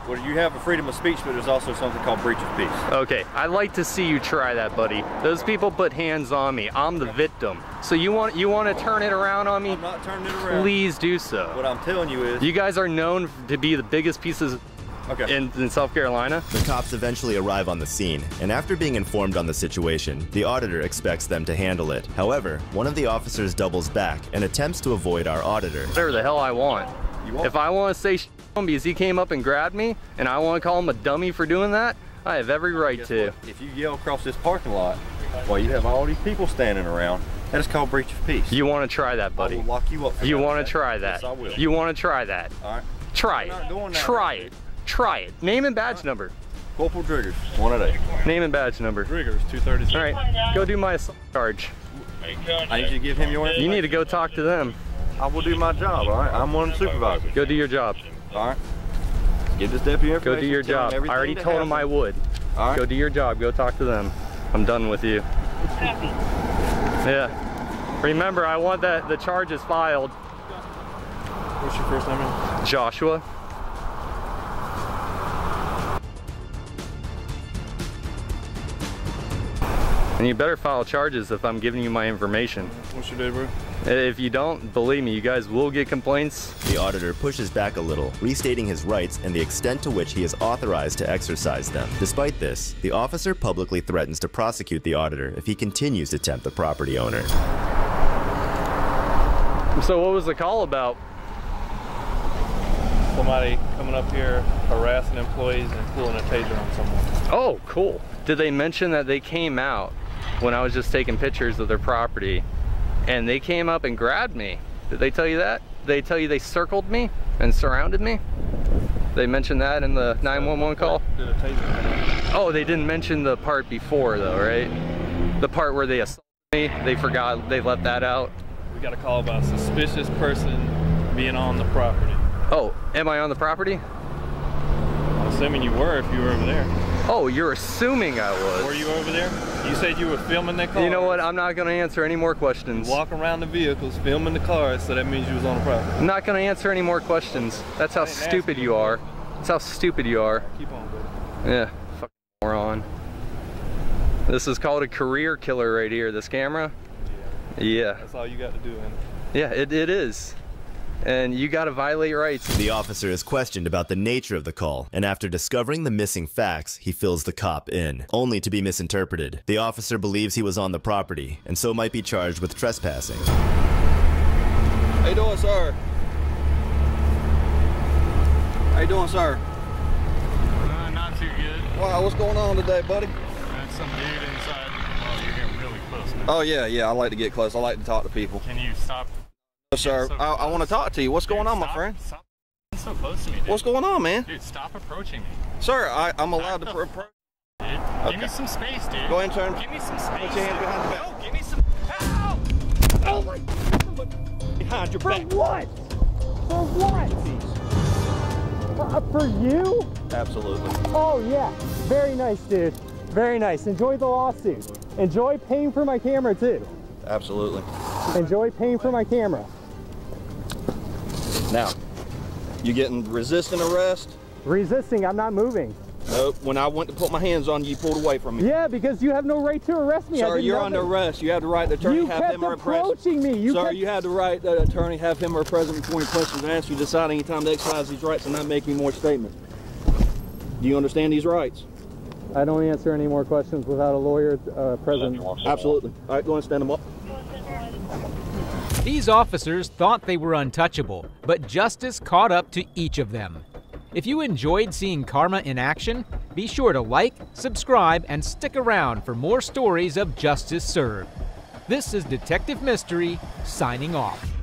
Well, you have a freedom of speech, but there's also something called breach of peace. Okay, I'd like to see you try that, buddy. Those people put hands on me. I'm the victim. So you want to turn it around on me? I'm not turning it around. Please do so. What I'm telling you is... You guys are known to be the biggest pieces in South Carolina. The cops eventually arrive on the scene, and after being informed on the situation, the auditor expects them to handle it. However, one of the officers doubles back and attempts to avoid our auditor. Whatever the hell I want. If I want to say because he came up and grabbed me, and I want to call him a dummy for doing that, I have every right to. If you yell across this parking lot while you have all these people standing around, that is called breach of peace. You want to try that, buddy? I will lock you up for You that. want to try that? Yes, I will. You want to try that? All right. Try I'm not doing it. that Try right it. Try it. Name and badge number. Corporal Driggers, 188. Name and badge number. Driggers, 236. All right, go do my assault charge. I need you to give him your information. You need to go talk to them. I will do my job, all right? I'm one of the supervisors. Go do your job. All right. Give this deputy your information. Go do your job. I already told him I would. All right. Go do your job. Go talk to them. I'm done with you. Yeah. Remember, I want the charges filed. What's your first name? Joshua. And you better file charges if I'm giving you my information. What's your day, bro? If you don't, believe me, you guys will get complaints. The auditor pushes back a little, restating his rights and the extent to which he is authorized to exercise them. Despite this, the officer publicly threatens to prosecute the auditor if he continues to tempt the property owner. So what was the call about? Somebody coming up here harassing employees and pulling a taser on someone. Oh, cool. Did they mention that they came out when I was just taking pictures of their property and they came up and grabbed me? Did they tell you that? Did they tell you they circled me and surrounded me? They mentioned that in the 911 call? Did a taser. Oh, they didn't mention the part before though, right? The part where they assaulted me, they forgot, they left that out. We got a call about a suspicious person being on the property. Oh, am I on the property? I'm assuming you were if you were over there. Oh, you're assuming I was. Were you over there? You said you were filming that car. You know what? I'm not going to answer any more questions. You walk around the vehicles filming the cars, so that means you was on the property. I'm not going to answer any more questions. That's how stupid you are. That's how stupid you are. Keep on, buddy. Yeah, fucking moron. This is called a career killer right here, this camera. Yeah. That's all you got to do, ain't it? Yeah, it is. And you gotta violate rights. The officer is questioned about the nature of the call, and after discovering the missing facts, he fills the cop in, only to be misinterpreted. The officer believes he was on the property, and so might be charged with trespassing. How you doing, sir? How you doing, sir? Not too good. Wow, what's going on today, buddy? That's some dude inside. Oh, you're getting really close now. Oh, yeah, I like to get close. I like to talk to people. Can you stop? Sir, I want to talk to you. What's going on, my friend? Stop so close to me, dude. What's going on, man? Dude, stop approaching me. Sir, I'm allowed to approach. Dude, give me some space, dude. Go ahead and turn. Give me some space. Put your hand behind your back. No, give me some. Help! Oh my God. Behind your back. For what? For what? For you? Absolutely. Oh yeah, very nice, dude. Very nice. Enjoy the lawsuit. Enjoy paying for my camera too. Absolutely. Enjoy paying for my camera. Now, you getting resisting arrest? Resisting, I'm not moving. Nope. When I went to put my hands on you, you pulled away from me. Yeah, because you have no right to arrest me. Sir, you're under arrest. You have the right, the attorney you have kept him or approaching me. Sir, you have the right, the attorney have him or present before any questions asked. You decide any time to exercise these rights and not make any more statements. Do you understand these rights? I don't answer any more questions without a lawyer present. Absolutely. All right, go ahead and stand them up. These officers thought they were untouchable, but justice caught up to each of them. If you enjoyed seeing karma in action, be sure to like, subscribe, and stick around for more stories of justice served. This is Detective Mystery, signing off.